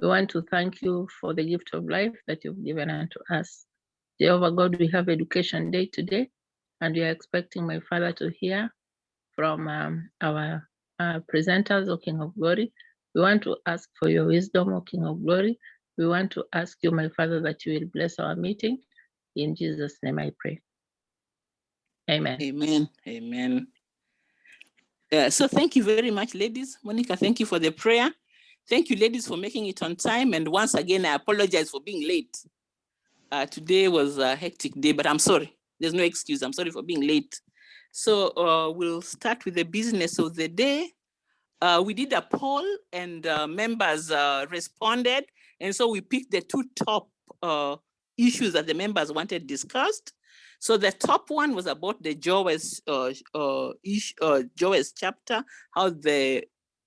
We want to thank you for the gift of life that you've given unto us. Jehovah God, we have Education Day today, and we are expecting my Father to hear from our presenters, O King of Glory. We want to ask for your wisdom, O King of Glory. We want to ask you, my Father, that you will bless our meeting. In Jesus' name I pray. Amen. Amen. Amen. So thank you very much, ladies. Monica, thank you for the prayer. Thank you, ladies, for making it on time. And once again, I apologize for being late. Today was a hectic day, but I'm sorry. There's no excuse. I'm sorry for being late. So we'll start with the business of the day. We did a poll and members responded. And so we picked the two top issues that the members wanted discussed. So the top one was about the Jowes Jowes chapter, how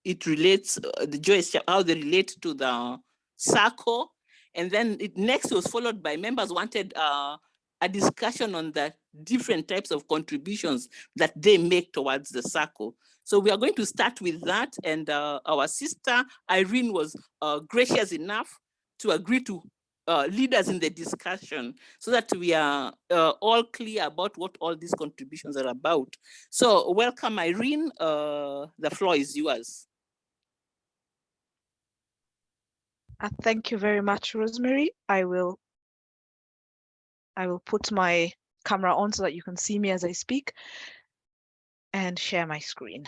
it relates, the Jowes chapter, how they relate to the Sacco. And then next was followed by members wanted a discussion on the different types of contributions that they make towards the Sacco. So we are going to start with that. And our sister Irene was gracious enough to agree to lead us in the discussion so that we are all clear about what all these contributions are about. So welcome, Irene. The floor is yours. Thank you very much, Rosemary. I will put my camera on so that you can see me as I speak and share my screen.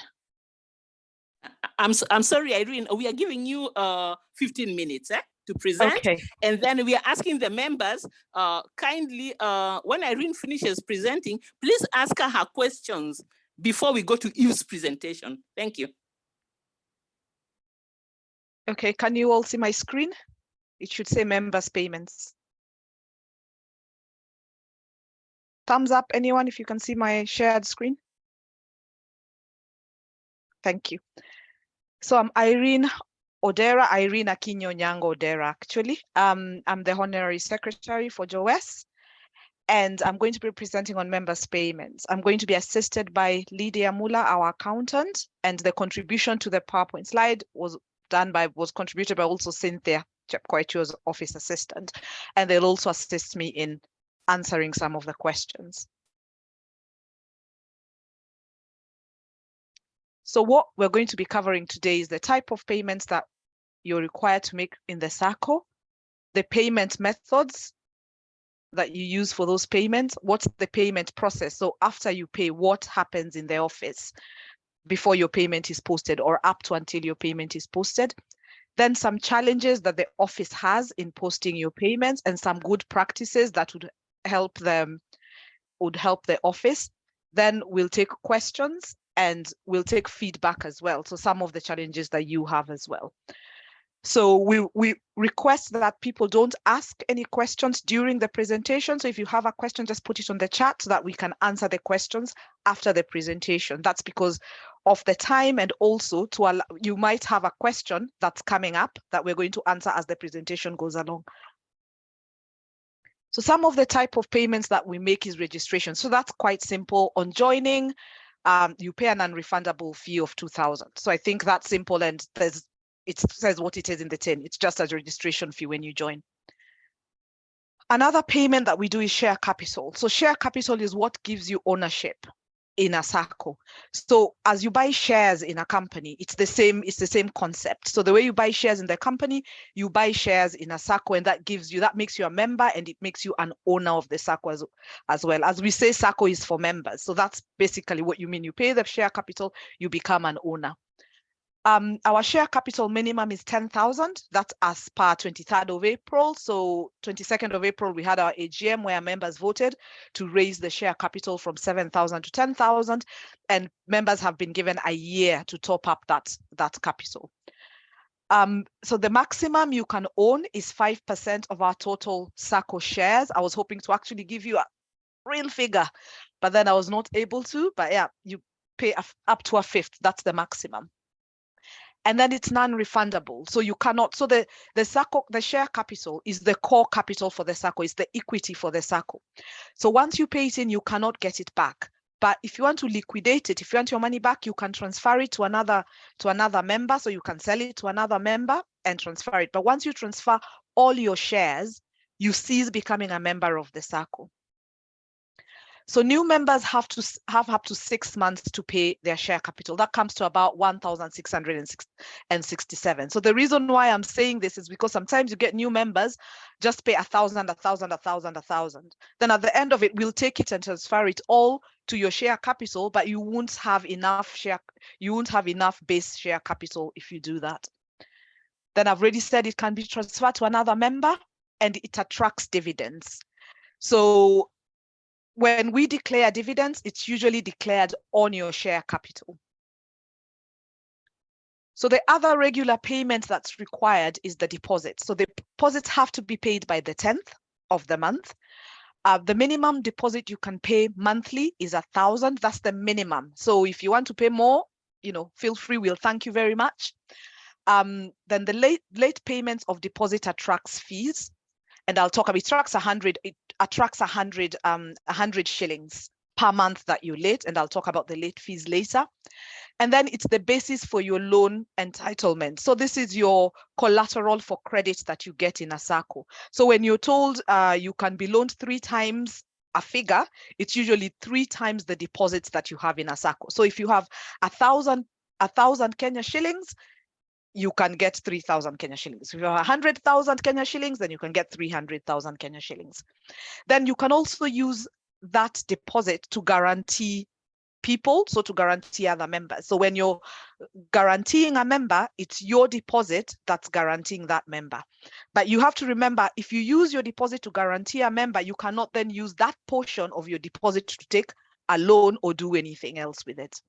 I'm sorry, Irene. We are giving you 15 minutes to present. Okay. And then we are asking the members kindly, when Irene finishes presenting, please ask her questions before we go to Eve's presentation. Thank you. Okay, can you all see my screen? It should say members payments. Thumbs up, anyone, if you can see my shared screen. Thank you. So I'm Irene Odera, Irene Akinyo Nyango Odera, actually. I'm the Honorary Secretary for Jowes, and I'm going to be presenting on members' payments. I'm going to be assisted by Lydia Mula, our accountant, and the contribution to the PowerPoint slide was contributed by also Cynthia Chepkoecho's office assistant, and they'll also assist me in answering some of the questions. So what we're going to be covering today is the type of payments that you're required to make in the Sacco, the payment methods that you use for those payments, what's the payment process? So after you pay, what happens in the office before your payment is posted or up to until your payment is posted. Then some challenges that the office has in posting your payments and some good practices that would help the office. Then we'll take questions and we'll take feedback as well. So some of the challenges that you have as well. So we request that people don't ask any questions during the presentation. So if you have a question, just put it on the chat so that we can answer the questions after the presentation. That's because of the time, and also to allow, you might have a question that's coming up that we're going to answer as the presentation goes along. So some of the type of payments that we make is registration. So that's quite simple. On joining, you pay an unrefundable fee of 2,000. So I think that's simple, and it says what it is in the tin. It's just a registration fee when you join. Another payment that we do is share capital. So share capital is what gives you ownership in a Sacco. So as you buy shares in a company, it's the same concept. So the way you buy shares in the company, you buy shares in a Sacco, and that makes you a member, and it makes you an owner of the Sacco as well. As we say, Sacco is for members. So that's basically what you mean. You pay the share capital, you become an owner. Our share capital minimum is 10,000. That's as per 23rd of April. So 22nd of April, we had our AGM where members voted to raise the share capital from 7,000 to 10,000, and members have been given a year to top up that capital. So the maximum you can own is 5% of our total Sacco shares. I was hoping to actually give you a real figure, but then I was not able to. But yeah, you pay up to a fifth. That's the maximum. And then it's non-refundable. So you cannot, so the Sacco, the share capital is the core capital for the Sacco, is the equity for the Sacco. So once you pay it in, you cannot get it back. But if you want to liquidate it, if you want your money back, you can transfer it to another member. So you can sell it to another member and transfer it. But once you transfer all your shares, you cease becoming a member of the Sacco. So new members have up to 6 months to pay their share capital. That comes to about 1,667. So the reason why I'm saying this is because sometimes you get new members, just pay 1,000, 1,000, 1,000, 1,000. Then at the end of it, we'll take it and transfer it all to your share capital, but you won't have enough base share capital if you do that. Then I've already said it can be transferred to another member and it attracts dividends. So when we declare dividends, it's usually declared on your share capital. So the other regular payment that's required is the deposit. So the deposits have to be paid by the 10th of the month. The minimum deposit you can pay monthly is 1,000. That's the minimum. So if you want to pay more, feel free. We'll thank you very much. Then the late payments of deposit attracts fees. And I'll talk about it attracts 100 shillings per month that you're late, and I'll talk about the late fees later. And then it's the basis for your loan entitlement. So this is your collateral for credit that you get in a Sacco. So when you're told you can be loaned 3 times a figure, it's usually 3 times the deposits that you have in a Sacco. So if you have 1,000 Kenya shillings, you can get 3,000 Kenya shillings. If you have 100,000 Kenya shillings, then you can get 300,000 Kenya shillings. Then you can also use that deposit to guarantee people, so to guarantee other members. So when you're guaranteeing a member, it's your deposit that's guaranteeing that member. But you have to remember, if you use your deposit to guarantee a member, you cannot then use that portion of your deposit to take a loan or do anything else with it.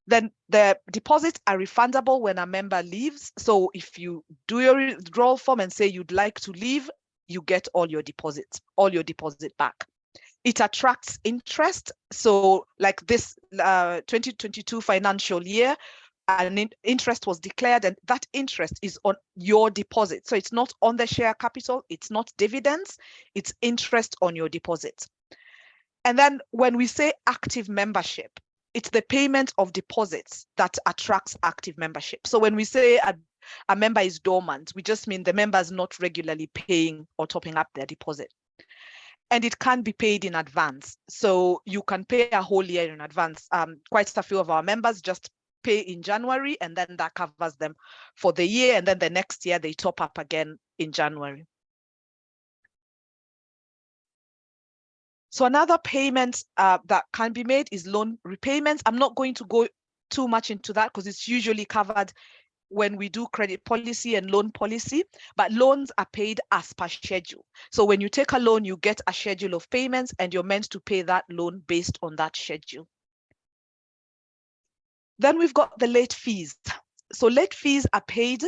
Then the deposits are refundable when a member leaves. So if you do your withdrawal form and say you'd like to leave, you get all your deposit back. It attracts interest. So like this 2022 financial year, an interest was declared, and that interest is on your deposit. So it's not on the share capital, it's not dividends, it's interest on your deposit. And then when we say active membership, it's the payment of deposits that attracts active membership. So when we say a member is dormant, we just mean the member is not regularly paying or topping up their deposit. And it can be paid in advance. So you can pay a whole year in advance. Quite a few of our members just pay in January, and then that covers them for the year. And then the next year they top up again in January. So another payment that can be made is loan repayments. I'm not going to go too much into that because it's usually covered when we do credit policy and loan policy, but loans are paid as per schedule. So when you take a loan, you get a schedule of payments and you're meant to pay that loan based on that schedule. Then we've got the late fees. So late fees are paid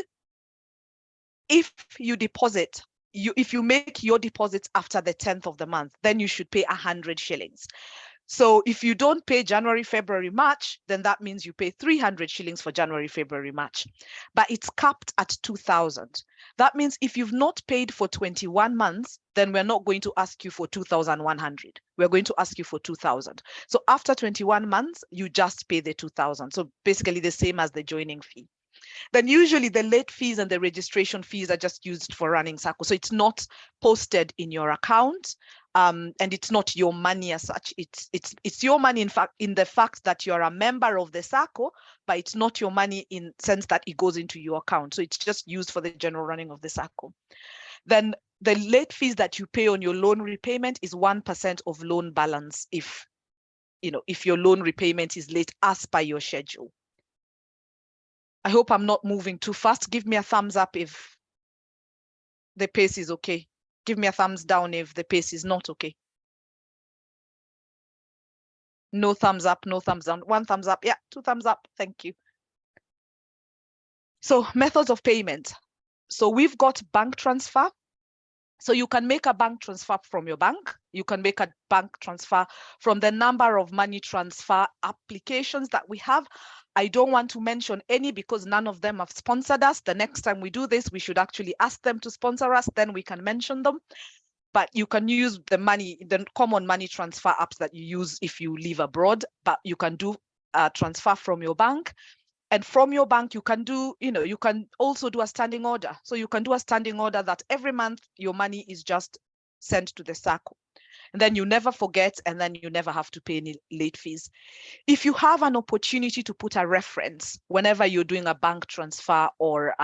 if you deposit. If you make your deposits after the 10th of the month, then you should pay 100 shillings. So if you don't pay January, February, March, then that means you pay 300 shillings for January, February, March. But it's capped at 2,000. That means if you've not paid for 21 months, then we're not going to ask you for 2,100. We're going to ask you for 2,000. So after 21 months, you just pay the 2,000. So basically the same as the joining fee. Then usually the late fees and the registration fees are just used for running Sacco. So it's not posted in your account, and it's not your money as such. It's your money in the fact that you're a member of the Sacco, but it's not your money in sense that it goes into your account. So it's just used for the general running of the Sacco. Then the late fees that you pay on your loan repayment is 1% of loan balance if your loan repayment is late as per your schedule. I hope I'm not moving too fast. Give me a thumbs up if the pace is okay. Give me a thumbs down if the pace is not okay. No thumbs up, no thumbs down. 1 thumbs up. Yeah, 2 thumbs up. Thank you. So methods of payment. So we've got bank transfer. So you can make a bank transfer from your bank. You can make a bank transfer from the number of money transfer applications that we have. I don't want to mention any because none of them have sponsored us. The next time we do this, we should actually ask them to sponsor us, then we can mention them. But you can use the common money transfer apps that you use if you live abroad, but you can do a transfer from your bank. And from your bank, you can do, you can also do a standing order. So you can do a standing order that every month your money is just sent to the Sacco. And then you never forget, and then you never have to pay any late fees. If you have an opportunity to put a reference whenever you're doing a bank transfer or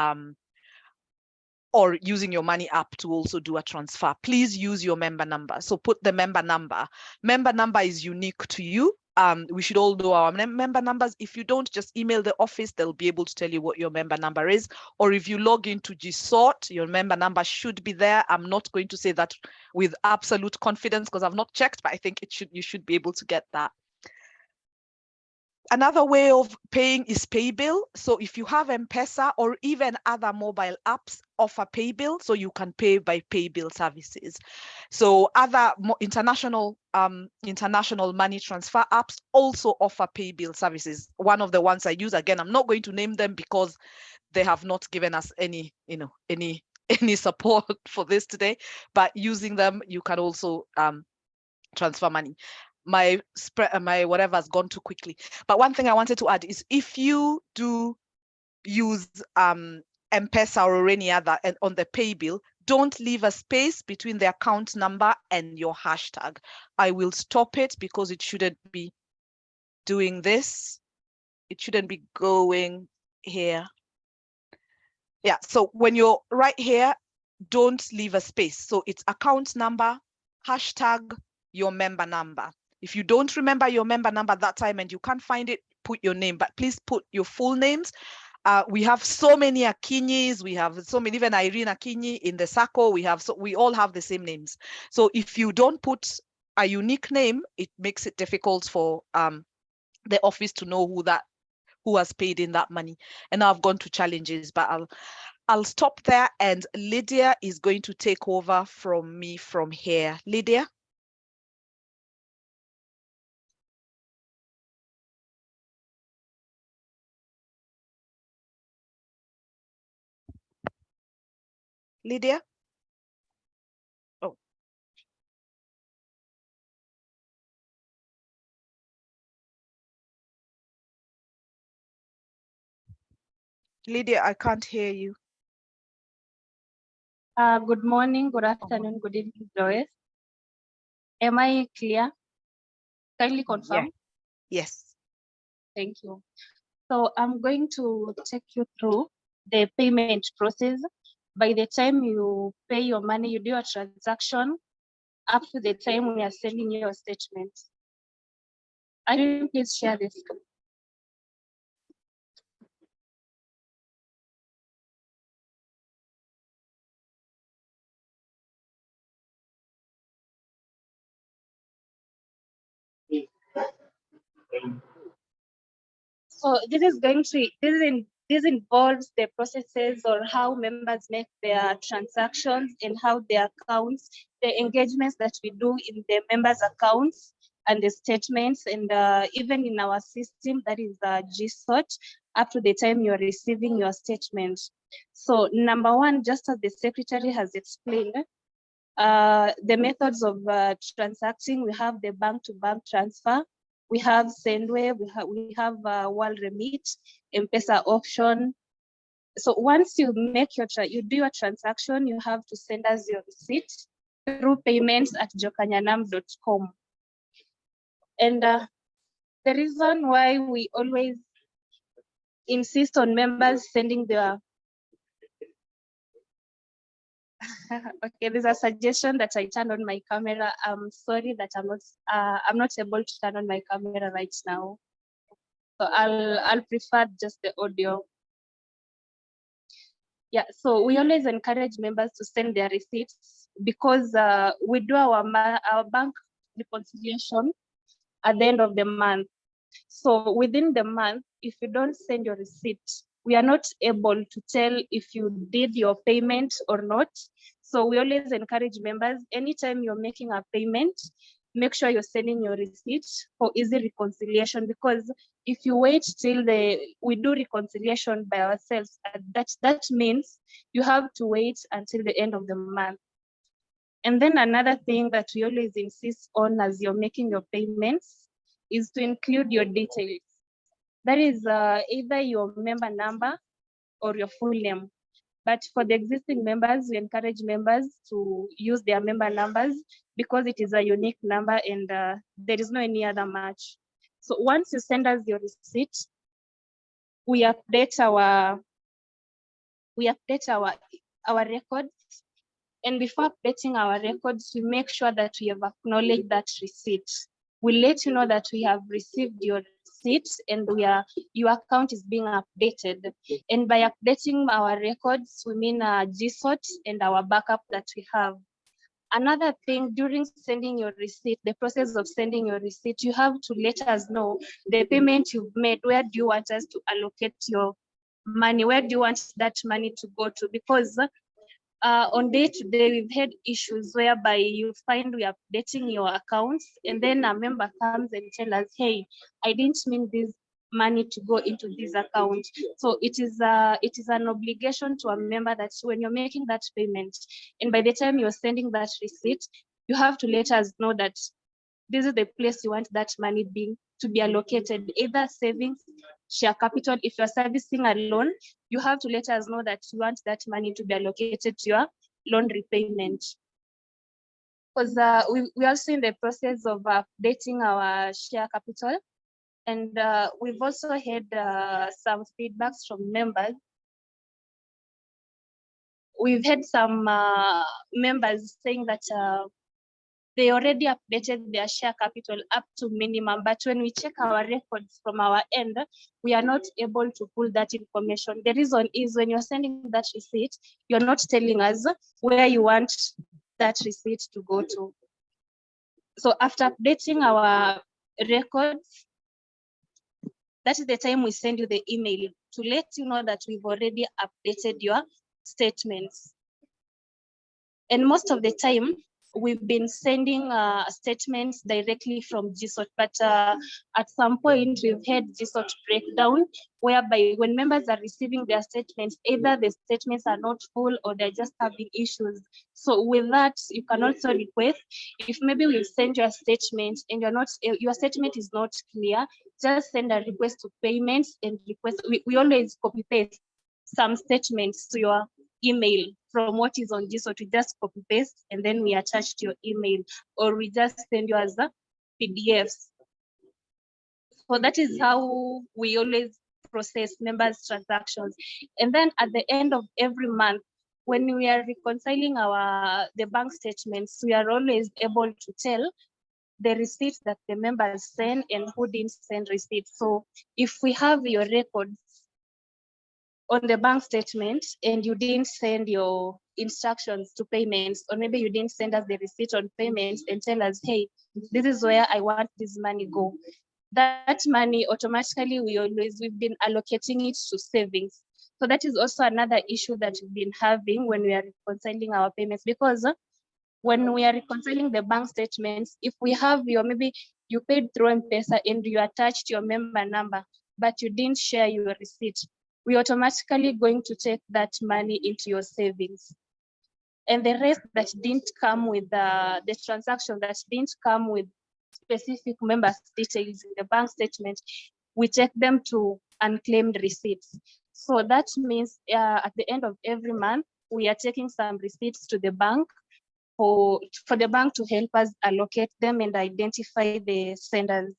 using your money app to also do a transfer, please use your member number. So put the member number. Member number is unique to you. We should all know our member numbers. If you don't, just email the office. They'll be able to tell you what your member number is. Or if you log into GSort, your member number should be there. I'm not going to say that with absolute confidence because I've not checked, but I think you should be able to get that. Another way of paying is pay bill. So if you have M-Pesa or even other mobile apps offer pay bill, so you can pay by pay bill services. So other international money transfer apps also offer pay bill services. One of the ones I use, again, I'm not going to name them because they have not given us any support for this today, but using them, you can also transfer money. My whatever has gone too quickly. But one thing I wanted to add is if you do use M-Pesa or any other and on the pay bill, don't leave a space between the account number and your hashtag. I will stop it because it shouldn't be doing this. It shouldn't be going here. Yeah, so when you're right here, don't leave a space. So it's account number, hashtag, your member number. If you don't remember your member number at that time and you can't find it, put your name, but please put your full names. We have so many Akinyis, we have so many, even Irene Akinyi in the Sacco, we all have the same names. So if you don't put a unique name, it makes it difficult for the office to know who has paid in that money. And now I've gone to challenges, but I'll stop there, and Lydia is going to take over from me from here. Lydia? Lydia? Oh. Lydia, I can't hear you. Good morning, good afternoon, good evening, Jowes. Am I clear? Kindly confirm. Yeah. Yes. Thank you. So I'm going to take you through the payment process. By the time you pay your money, you do a transaction up to the time we are sending your statement. Irene, please share this. So this involves the processes or how members make their transactions and how their accounts, the engagements that we do in the members' accounts and the statements, and even in our system, that is GSort, up to the time you're receiving your statement. So number one, just as the secretary has explained, the methods of transacting, we have the bank-to-bank transfer, we have Sendwave, we have World Remit, M-Pesa option. So once you make you do your transaction, you have to send us your receipt through payments@jokanyanam.com. And the reason why we always insist on members sending their okay, there's a suggestion that I turn on my camera. I'm sorry that I'm not able to turn on my camera right now. So I'll prefer just the audio. Yeah, so we always encourage members to send their receipts because we do our bank reconciliation at the end of the month. So within the month, if you don't send your receipt, we are not able to tell if you did your payment or not. So we always encourage members, anytime you're making a payment, make sure you're sending your receipt for easy reconciliation, because if you wait till we do reconciliation by ourselves, that means you have to wait until the end of the month. And then another thing that we always insist on as you're making your payments is to include your details. That is either your member number or your full name. But for the existing members, we encourage members to use their member numbers because it is a unique number and there is no any other match. So once you send us your receipt, we update our records. And before updating our records, we make sure that we have acknowledged that receipt. We let you know that we have received your receipt and your account is being updated. And by updating our records, we mean GSOT and our backup that we have. Another thing, during sending your receipt, the process of sending your receipt, you have to let us know the payment you've made. Where do you want us to allocate your money? Where do you want that money to go to? Because on day-to-day, we've had issues whereby you find we are updating your accounts and then a member comes and tells us, hey, I didn't mean this money to go into this account. So it is an obligation to a member that when you're making that payment and by the time you're sending that receipt, you have to let us know that this is the place you want that money to be allocated, either savings, share capital. If you're servicing a loan, you have to let us know that you want that money to be allocated to your loan repayment. Because we are also in the process of updating our share capital. And we've also had some feedbacks from members. We've had some members saying that they already updated their share capital up to minimum, but when we check our records from our end, we are not able to pull that information. The reason is when you're sending that receipt, you're not telling us where you want that receipt to go to. So after updating our records, that is the time we send you the email to let you know that we've already updated your statements. And most of the time, we've been sending statements directly from GSOT, but at some point we've had GSOT breakdown, whereby when members are receiving their statements, either the statements are not full or they're just having issues. So with that, you can also request, if maybe we send your statement and your statement is not clear, just send a request to payments and request. We always copy paste some statements to your email from what is on GSOT. We just copy paste and then we attach to your email, or we just send you as a PDFs. So that is how we always process members' transactions. And then at the end of every month, when we are reconciling the bank statements, we are always able to tell the receipts that the members send and who didn't send receipts. So if we have your records on the bank statement and you didn't send your instructions to payments, or maybe you didn't send us the receipt on payments and tell us, hey, this is where I want this money go. That money automatically, we've been allocating it to savings. So that is also another issue that we've been having when we are reconciling our payments, because when we are reconciling the bank statements, if we have maybe you paid through M-Pesa and you attached your member number, but you didn't share your receipt, we automatically going to take that money into your savings. And the rest that didn't come with the transaction that didn't come with specific members' details in the bank statement, we take them to unclaimed receipts. So that means at the end of every month, we are taking some receipts to the bank for the bank to help us allocate them and identify the senders.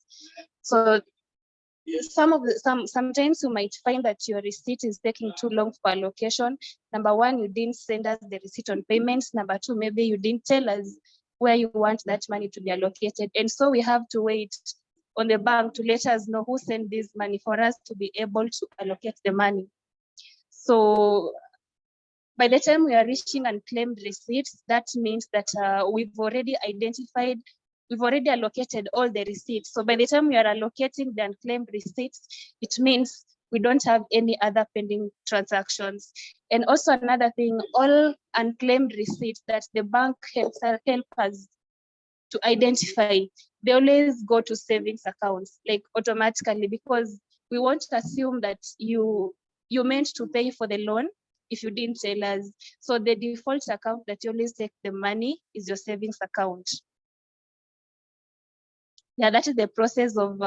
So sometimes you might find that your receipt is taking too long for allocation. Number one, you didn't send us the receipt on payments. Number two, maybe you didn't tell us where you want that money to be allocated. And so we have to wait on the bank to let us know who sent this money for us to be able to allocate the money. So by the time we are reaching unclaimed receipts, that means that we've already allocated all the receipts. So by the time we are allocating the unclaimed receipts, it means we don't have any other pending transactions. And also another thing, all unclaimed receipts that the bank help us to identify, they always go to savings accounts, like automatically, because we won't assume that you meant to pay for the loan if you didn't tell us. So the default account that you always take the money is your savings account. Yeah, that is the process of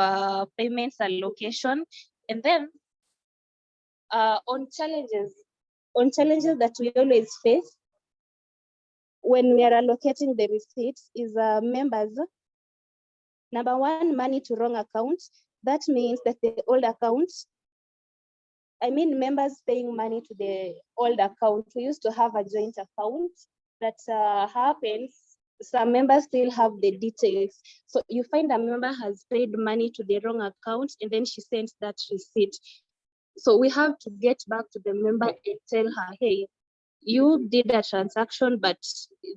payments allocation. And then on challenges that we always face when we are allocating the receipts is members. Number one, money to wrong account. That means that the old account, members paying money to the old account. We used to have a joint account that happens. Some members still have the details. So you find a member has paid money to the wrong account and then she sends that receipt. So we have to get back to the member and tell her, hey, you did a transaction, but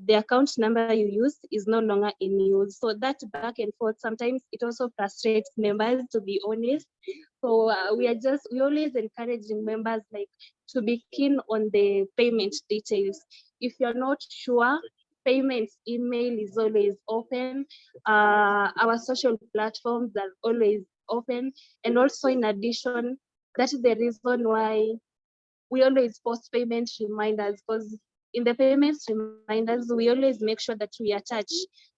the account number you used is no longer in use. So that back and forth, sometimes it also frustrates members, to be honest. So we always encouraging members like to be keen on the payment details. If you're not sure, payments email is always open. Our social platforms are always open. And also in addition, that is the reason why we always post payment reminders, because in the payments reminders, we always make sure that we attach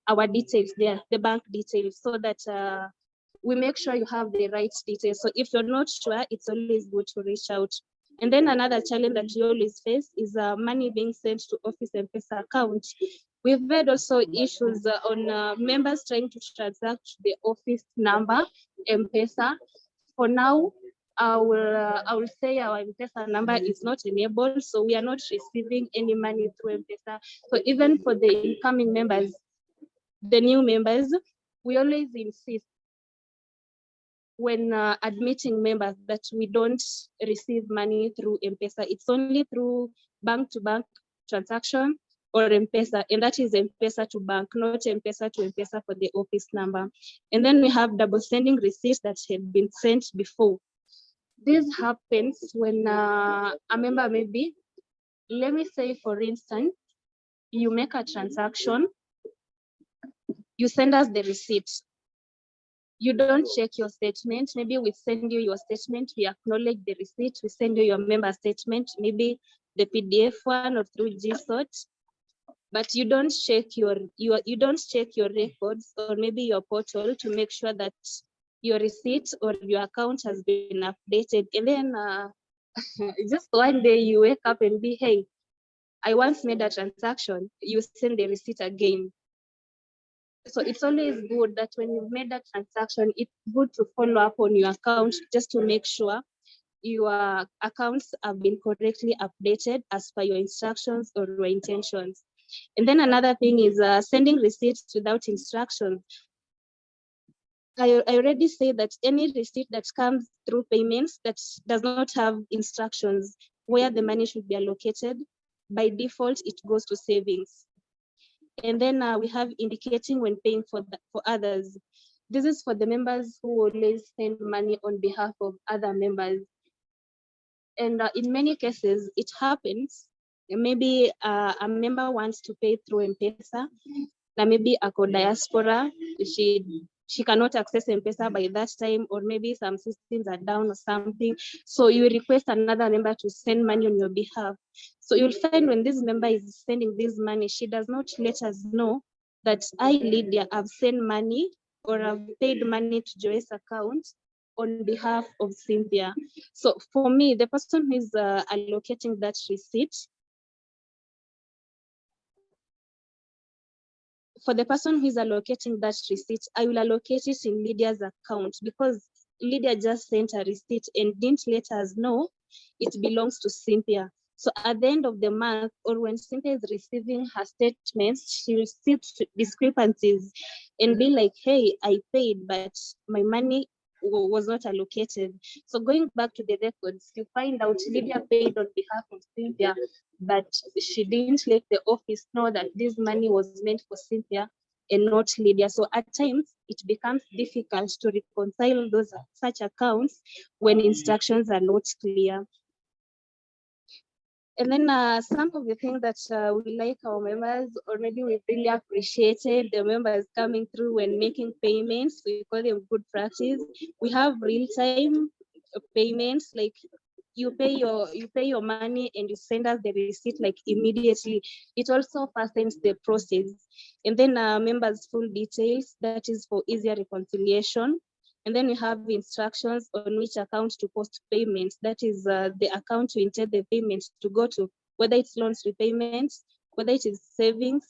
our details there, the bank details, so that we make sure you have the right details. So if you're not sure, it's always good to reach out. And then another challenge that you always face is money being sent to Office M-Pesa account. We've had also issues on members trying to transact the office number M-Pesa. For now, I will say our M-Pesa number is not enabled, so we are not receiving any money through M-Pesa. So even for the incoming members, the new members, we always insist when admitting members that we don't receive money through M-Pesa. It's only through bank-to-bank transaction or M-Pesa, and that is M-Pesa to bank, not M-Pesa to M-Pesa for the office number. And then we have double sending receipts that had been sent before. This happens when a member maybe, let me say for instance, you make a transaction, you send us the receipt. You don't check your statement. Maybe we send you your statement, we acknowledge the receipt, we send you your member statement, maybe the PDF one or through GSOT, but you don't check your records or maybe your portal to make sure that your receipt or your account has been updated. And then just one day you wake up and be, hey, I once made a transaction, you send the receipt again. So it's always good that when you've made that transaction, it's good to follow up on your account just to make sure your accounts have been correctly updated as per your instructions or your intentions. And then another thing is sending receipts without instructions. I already say that any receipt that comes through payments that does not have instructions where the money should be allocated, by default, it goes to savings. And then we have indicating when paying for others. This is for the members who always send money on behalf of other members. And in many cases, it happens, maybe a member wants to pay through M-Pesa, and maybe a diaspora, she cannot access M-Pesa by that time, or maybe some systems are down or something. So you request another member to send money on your behalf. So you'll find when this member is sending this money, she does not let us know that I, Lydia, have sent money or I've paid money to Jowes account on behalf of Cynthia. So for me, the person who is allocating that receipt, for the person who is allocating that receipt, I will allocate it in Lydia's account because Lydia just sent a receipt and didn't let us know it belongs to Cynthia. So at the end of the month, or when Cynthia is receiving her statements, she will see discrepancies and be like, hey, I paid, but my money was not allocated. So going back to the records, you find out Lydia paid on behalf of Cynthia, but she didn't let the office know that this money was meant for Cynthia and not Lydia. So at times it becomes difficult to reconcile those such accounts when instructions are not clear. And then some of the things that we like our members, or maybe we really appreciated the members coming through when making payments, we call them good practice. We have real-time payments, like you pay your money and you send us the receipt like immediately. It also fastens the process. And then members' full details, that is for easier reconciliation. And then we have instructions on which account to post payments. That is the account to intend the payments to go to, whether it's loans repayments, whether it is savings,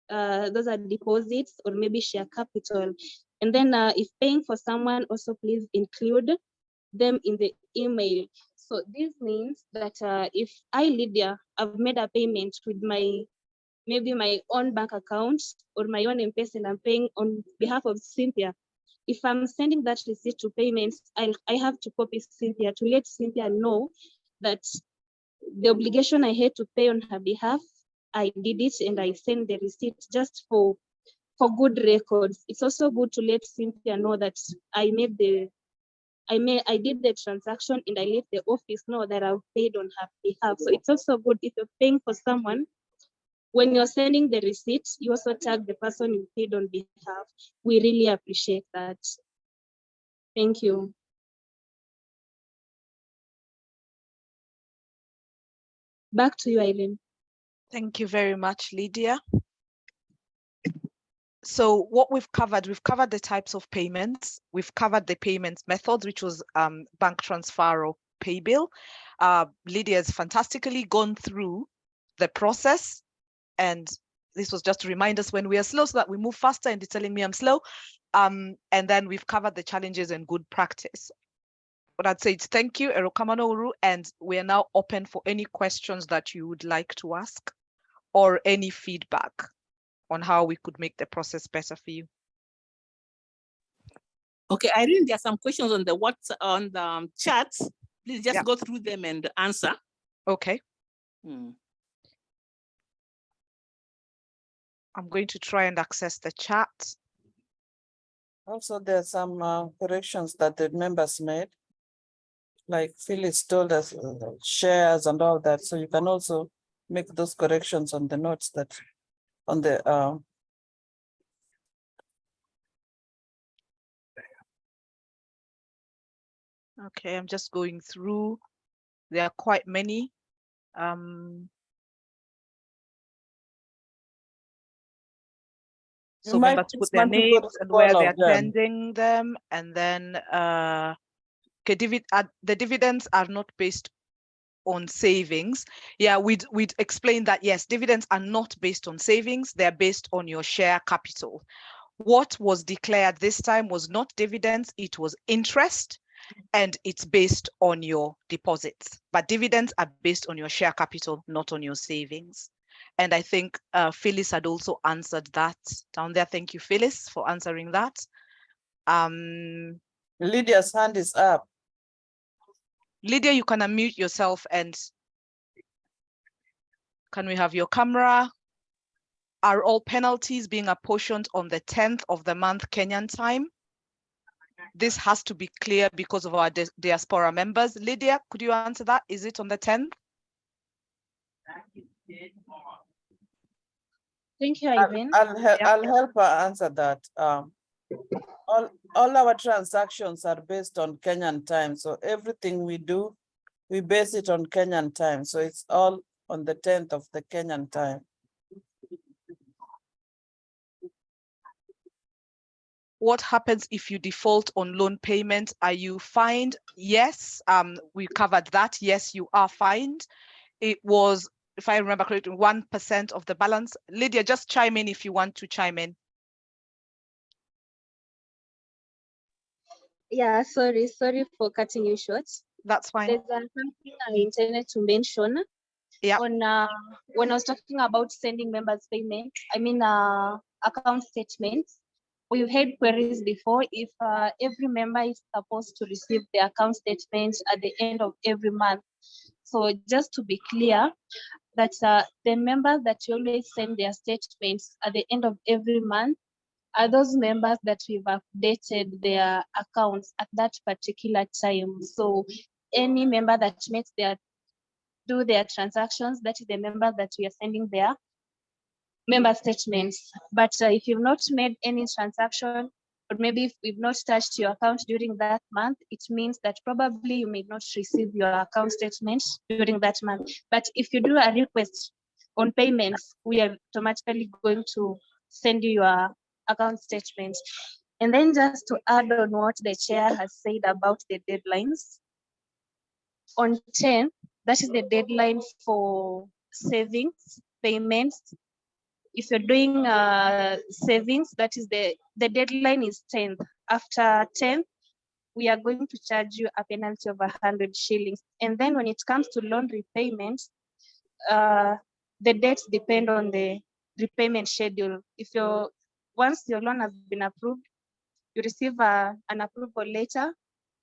those are deposits, or maybe share capital. And then if paying for someone, also please include them in the email. So this means that if I, Lydia, have made a payment with maybe my own bank account or my own M-Pesa, and I'm paying on behalf of Cynthia, if I'm sending that receipt to payments, I have to copy Cynthia to let Cynthia know that the obligation I had to pay on her behalf, I did it, and I send the receipt just for good records. It's also good to let Cynthia know that I did the transaction, and I let the office know that I've paid on her behalf. So it's also good if you're paying for someone, when you're sending the receipt, you also tag the person you paid on behalf. We really appreciate that. Thank you. Back to you, Eileen. Thank you very much, Lydia. So what we've covered the types of payments. We've covered the payments methods, which was bank transfer or pay bill. Lydia has fantastically gone through the process, and this was just to remind us when we are slow so that we move faster, and it's telling me I'm slow. And then we've covered the challenges and good practice. What I'd say is thank you, Erokamano Uru, and we are now open for any questions that you would like to ask or any feedback on how we could make the process better for you. Okay, Irene, there are some questions on the chat. Please just go through them and answer. Okay. I'm going to try and access the chat. Also, there are some corrections that the members made. Like Phyllis told us, shares and all that. So you can also make those corrections on the notes that on the Okay, I'm just going through. There are quite many. So members put their names and where they're attending them, and then okay, the dividends are not based on savings. Yeah, we'd explain that, yes, dividends are not based on savings, they're based on your share capital. What was declared this time was not dividends, it was interest, and it's based on your deposits. But dividends are based on your share capital, not on your savings. And I think Phyllis had also answered that down there. Thank you, Phyllis, for answering that. Lydia's hand is up. Lydia, you can unmute yourself, and can we have your camera? Are all penalties being apportioned on the 10th of the month Kenyan time? This has to be clear because of our diaspora members. Lydia, could you answer that? Is it on the 10th? Thank you, Irene. I'll help her answer that. All our transactions are based on Kenyan time. So everything we do, we base it on Kenyan time. So it's all on the 10th of the Kenyan time. What happens if you default on loan payment? Are you fined? Yes, we covered that. Yes, you are fined. It was, if I remember correctly, 1% of the balance. Lydia, just chime in if you want to chime in. Yeah, sorry for cutting you short. That's fine. There's something I intended to mention. Yeah. On when I was talking about sending members payment, I mean account statements. We've had queries before if every member is supposed to receive the account statements at the end of every month. So just to be clear, that the members that always send their statements at the end of every month are those members that we've updated their accounts at that particular time. So any member that makes do their transactions, that is the member that we are sending their member statements. But if you've not made any transaction, or maybe if we've not touched your account during that month, it means that probably you may not receive your account statement during that month. But if you do a request on payments, we are automatically going to send you your account statement. And then just to add on what the chair has said about the deadlines, on 10, that is the deadline for savings, payments. If you're doing savings, that is the deadline is 10th. After 10th, we are going to charge you a penalty of 100 shillings. And then when it comes to loan repayments, the dates depend on the repayment schedule. Once your loan has been approved, you receive an approval letter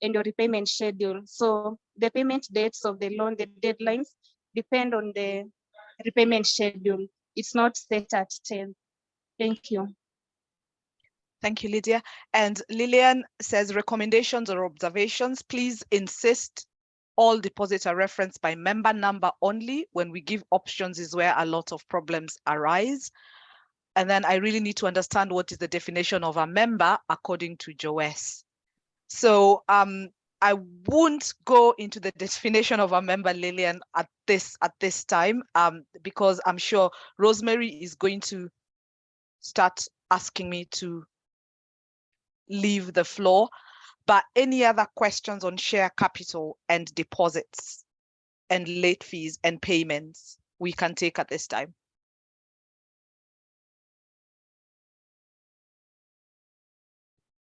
and your repayment schedule. So the payment dates of the loan, the deadlines, depend on the repayment schedule. It's not set at 10. Thank you. Thank you, Lydia. And Lillian says, recommendations or observations, please insist all deposits are referenced by member number only. When we give options is where a lot of problems arise. And then I really need to understand what is the definition of a member according to Jowes. So I won't go into the definition of a member, Lillian, at this time, because I'm sure Rosemary is going to start asking me to leave the floor. But any other questions on share capital and deposits and late fees and payments we can take at this time?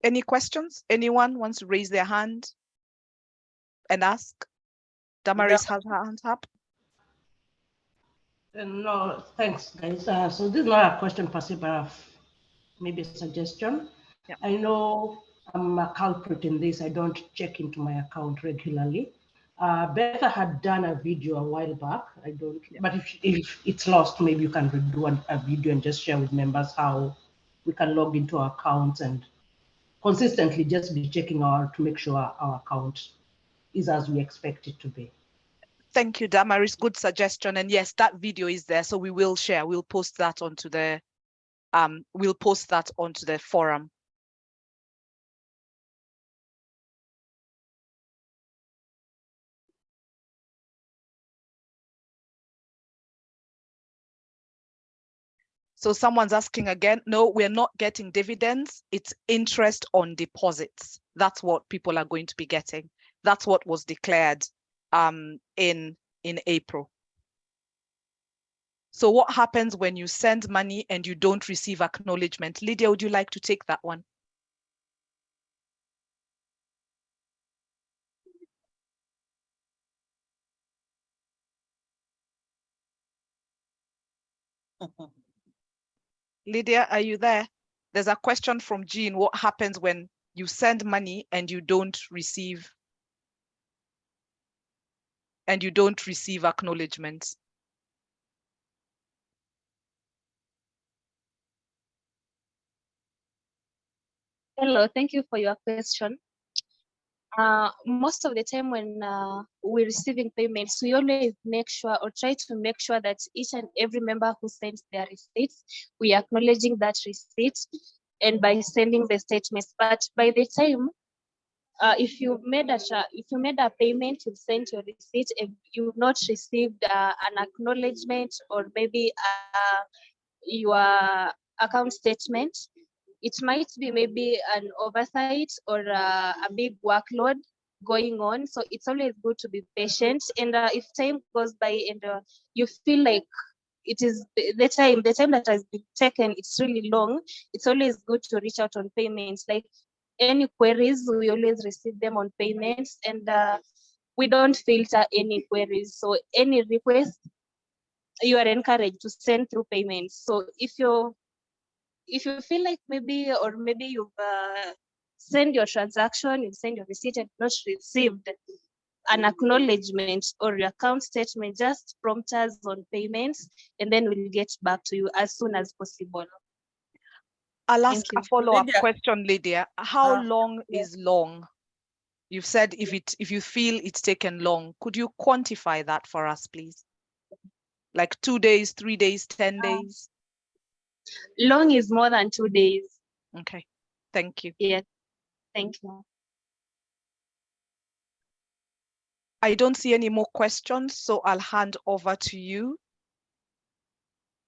Any questions? Anyone wants to raise their hand and ask? Damaris has her hand up. No, thanks, guys. So this is not a question per se, but maybe a suggestion. Yeah. I know I'm a culprit in this. I don't check into my account regularly. Becca had done a video a while back. I don't, Yeah. but if it's lost, maybe you can redo a video and just share with members how we can log into our accounts and consistently just be checking to make sure our account is as we expect it to be. Thank you, Damaris. Good suggestion. And yes, that video is there, so we will share. We'll post that onto the forum. So someone's asking again, no, we're not getting dividends. It's interest on deposits. That's what people are going to be getting. That's what was declared in April. So what happens when you send money and you don't receive acknowledgement? Lydia, would you like to take that one? Lydia, are you there? There's a question from Jean. What happens when you send money and you don't receive acknowledgements? Hello, thank you for your question. Most of the time when we're receiving payments, we always make sure or try to make sure that each and every member who sends their receipts, we are acknowledging that receipt and by sending the statements. But by the time, if you made a payment, you've sent your receipt, and you've not received an acknowledgement or maybe your account statement, it might be maybe an oversight or a big workload going on. So it's always good to be patient. And if time goes by and you feel like it is the time that has been taken, it's really long, it's always good to reach out on payments. Like any queries, we always receive them on payments, and we don't filter any queries. So any request, you are encouraged to send through payments. So if you feel like maybe you've sent your transaction, you've sent your receipt and not received an acknowledgement or your account statement, just prompt us on payments, and then we'll get back to you as soon as possible. I'll ask a follow-up Lydia. question, Lydia. How long is long? You've said if you feel it's taken long, could you quantify that for us, please? Like 2 days, 3 days, 10 days? Long is more than 2 days. Okay, thank you. Yes, thank you. I don't see any more questions, so I'll hand over to you.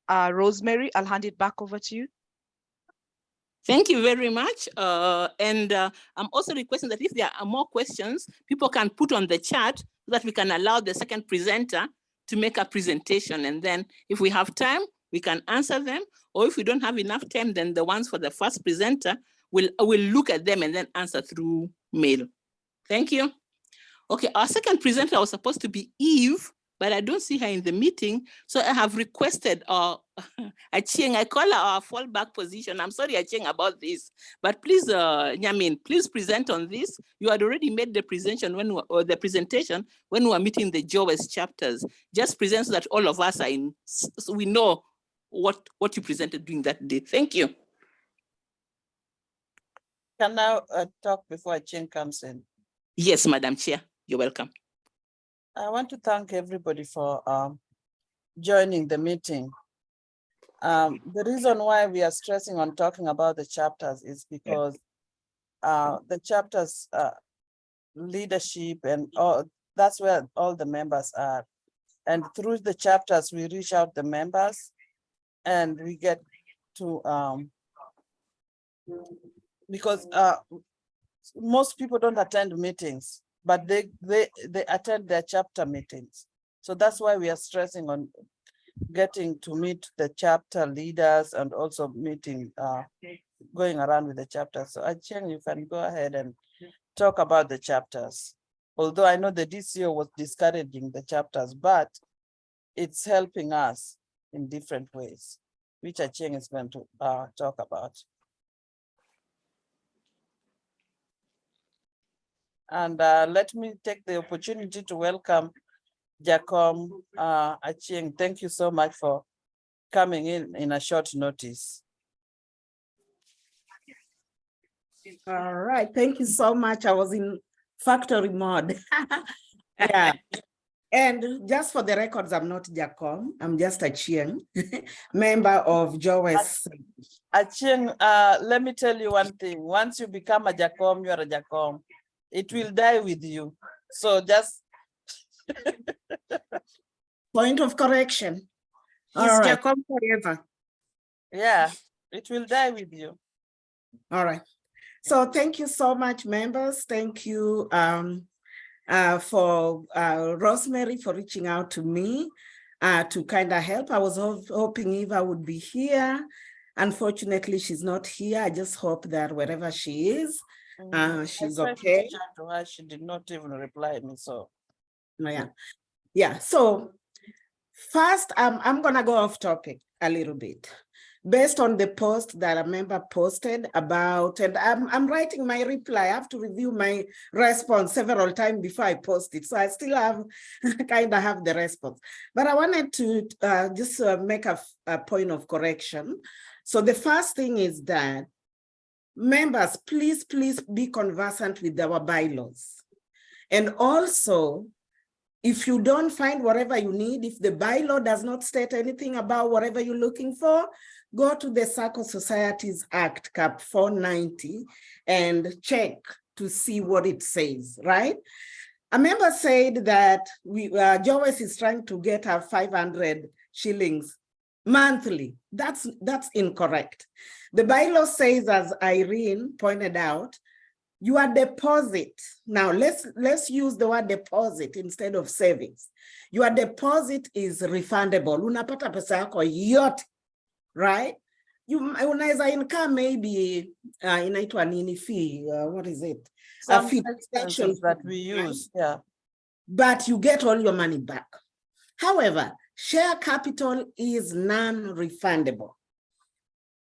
Rosemary, I'll hand it back over to you. Thank you very much. I'm also requesting that if there are more questions, people can put on the chat so that we can allow the second presenter to make a presentation. And then if we have time, we can answer them. Or if we don't have enough time, then the ones for the first presenter, we'll look at them and then answer through mail. Thank you. Okay, our second presenter was supposed to be Eve, but I don't see her in the meeting. So I have requested Achieng, I call her our fallback position. I'm sorry, Achieng, about this, but please, Nyamin, please present on this. You had already made the presentation when we were meeting the Jowes chapters. Just present so that all of us are in, so we know what you presented during that day. Thank you. Can now talk before Achieng comes in. Yes, Madam Chair, you're welcome. I want to thank everybody for joining the meeting. The reason why we are stressing on talking about the chapters is because the chapters leadership and all, that's where all the members are. And through the chapters, we reach out the members and we get to, because most people don't attend meetings, but they attend their chapter meetings. So that's why we are stressing on getting to meet the chapter leaders and also meeting, going around with the chapters. So Achieng, you can go ahead and talk about the chapters. Although I know the DCO was discouraging the chapters, but it's helping us in different ways, which Achieng is going to talk about. And let me take the opportunity to welcome Jacom Achieng. Thank you so much for coming in a short notice. All right, thank you so much. I was in factory mode. Yeah, and just for the records, I'm not Jacom, I'm just Achieng, member of Jowes. Achieng, let me tell you one thing. Once you become a Jacom, you are a Jacom. It will die with you. So just Point of correction. All It's right. Jacom forever. Yeah, it will die with you. All right. So thank you so much, members. Thank you for Rosemary for reaching out to me to kind of help. I was hoping Eva would be here. Unfortunately, she's not here. I just hope that wherever she is, she's okay. To her, she did not even reply me. So yeah. So first, I'm gonna go off topic a little bit based on the post that a member posted about, and I'm writing my reply. I have to review my response several times before I post it. So I still have kind of have the response, but I wanted to just make a point of correction. So the first thing is that members, please be conversant with our bylaws. And also, if you don't find whatever you need, if the bylaw does not state anything about whatever you're looking for, go to the Sacco Societies Act, Cap 490, and check to see what it says, right? A member said that Jowes is trying to get her 500 shillings monthly. That's incorrect. The bylaw says, as Irene pointed out, your deposit. Now let's use the word deposit instead of savings. Your deposit is refundable. Unapata pesa yako yote, right? Unaweza income maybe inaitwa nini fee, what is it? Some a fee expenses that we use, yeah. But you get all your money back. However, share capital is non-refundable.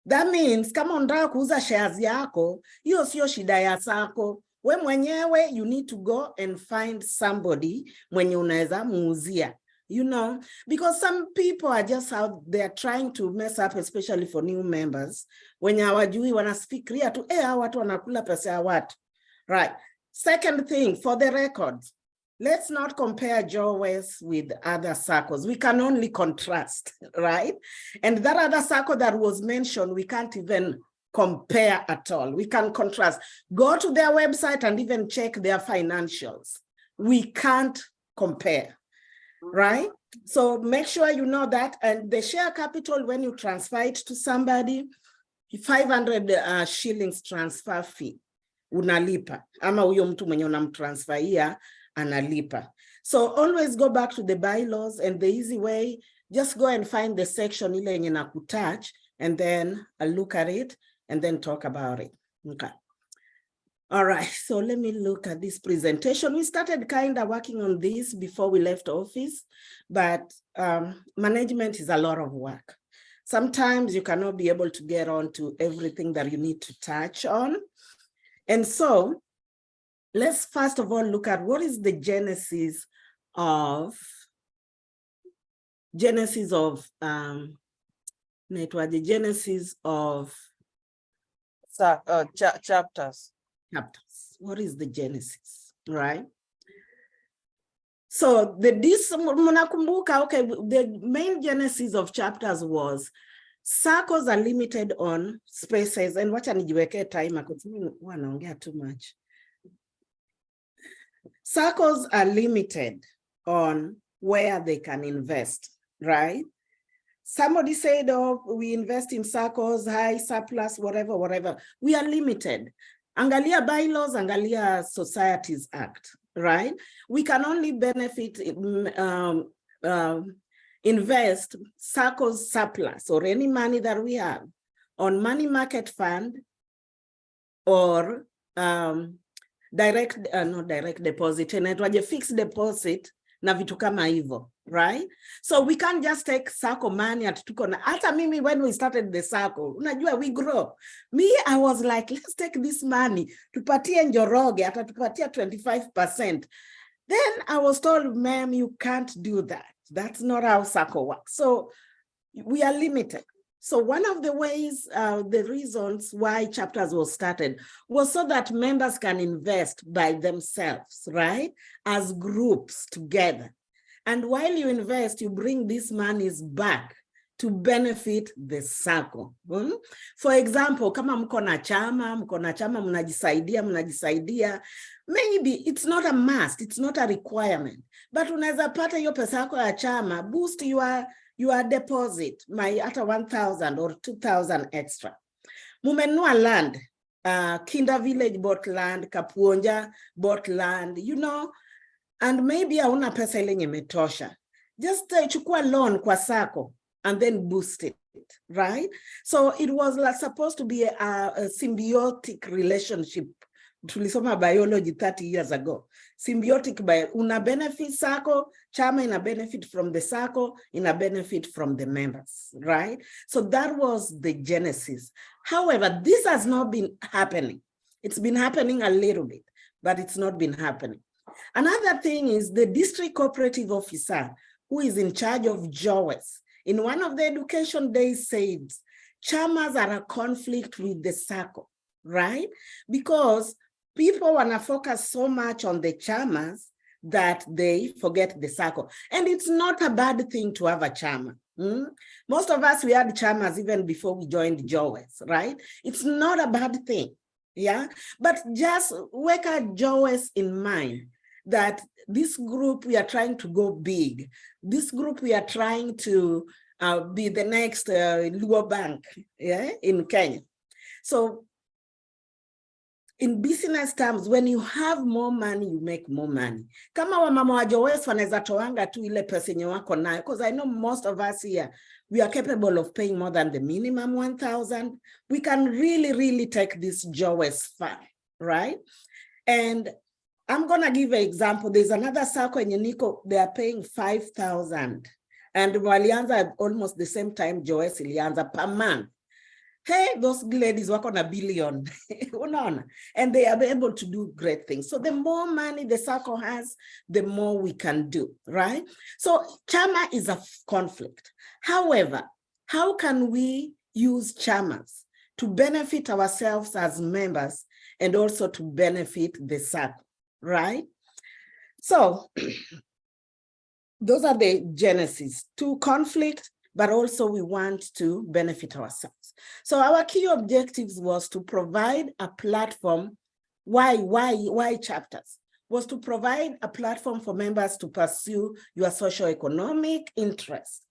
That means kama unataka kuuza shares yako, hiyo sio shida ya Sacco. We mwenyewe, you need to go and find somebody mwenye unaweza muuzia. You know, because some people are just out there trying to mess up, especially for new members. Wenye hawajui wanafikiria tu, hawa watu wanakula pesa ya watu. Right. Second thing, for the records, let's not compare Jowes with other Saccos. We can only contrast, right? And that other Sacco that was mentioned, we can't even compare at all. We can contrast. Go to their website and even check their financials. We can't compare, right? So make sure you know that. And the share capital, when you transfer it to somebody, 500 shillings transfer fee unalipa, ama huyo mtu mwenye unamtransferia analipa. So always go back to the bylaws, and the easy way, just go and find the section ile yenye na kutouch, and then look at it and then talk about it. Okay. All right, so let me look at this presentation. We started kind of working on this before we left office, but management is a lot of work. Sometimes you cannot be able to get on to everything that you need to touch on. And so let's first of all look at what is the genesis of chapters. What is the genesis, right? So the main genesis of chapters was Saccos are limited on spaces, and wacha nijiweke timer because wanaongea too much. Saccos are limited on where they can invest, right? Somebody said, oh, we invest in Saccos, high surplus, whatever. We are limited. Angalia bylaws, angalia Societies Act, right? We can only benefit, invest Saccos surplus or any money that we have on money market fund or not direct deposit, and fixed deposit na vitu kama hivyo, right? So we can't just take Sacco money at tukona. Hata mimi, when we started the Sacco, unajua we grow. Me, I was like, let's take this money, tupatie Njoroge, hata tupatia 25%. Then I was told, ma'am, you can't do that. That's not how Sacco works. So we are limited. So one of the ways, the reasons why chapters was started was so that members can invest by themselves, right? As groups together. And while you invest, you bring these monies back to benefit the Sacco. For example, kama mko na chama, mnajisaidia, maybe it's not a must, it's not a requirement, but unaweza pata hiyo pesa yako ya chama, boost your deposit, hata 1,000 or 2,000 extra. Mumenua land, Kinda Village bought land, Kapuonja bought land, you know, and maybe hauna pesa ile imetosha. Just chukua loan kwa Sacco and then boost it, right? So it was supposed to be a symbiotic relationship. Tulisoma biology 30 years ago. Symbiotic una benefit Sacco, chama ina benefit from the Sacco, ina benefit from the members, right? So that was the genesis. However, this has not been happening. It's been happening a little bit, but it's not been happening. Another thing is the district cooperative officer who is in charge of Jowes, in one of the education days said, chamas are a conflict with the Sacco, right? Because people wanna focus so much on the chamas that they forget the Sacco. And it's not a bad thing to have a chama. Most of us, we had chamas even before we joined Jowes, right? It's not a bad thing, yeah? But just wake up Jowes in mind that this group, we are trying to go big. This group, we are trying to be the next Luo Bank, yeah, in Kenya. So in business terms, when you have more money, you make more money. Kama wamama wa Jowes wanaweza toanga tu ile pesa yenye wako nayo, because I know most of us here, we are capable of paying more than the minimum 1,000. We can really take this Jowes fund, right? And I'm gonna give an example. There's another Sacco in Yeniko, they are paying 5,000. And walianza almost the same time Jowes ilianza per month. Hey, those ladies work on $1 billion, and they are able to do great things. So the more money the Sacco has, the more we can do, right? So chama is a conflict. However, how can we use chamas to benefit ourselves as members and also to benefit the Sacco, right? So those are the genesis to conflict, but also we want to benefit ourselves. So our key objectives was to provide a platform. Why chapters? Was to provide a platform for members to pursue your socio-economic interests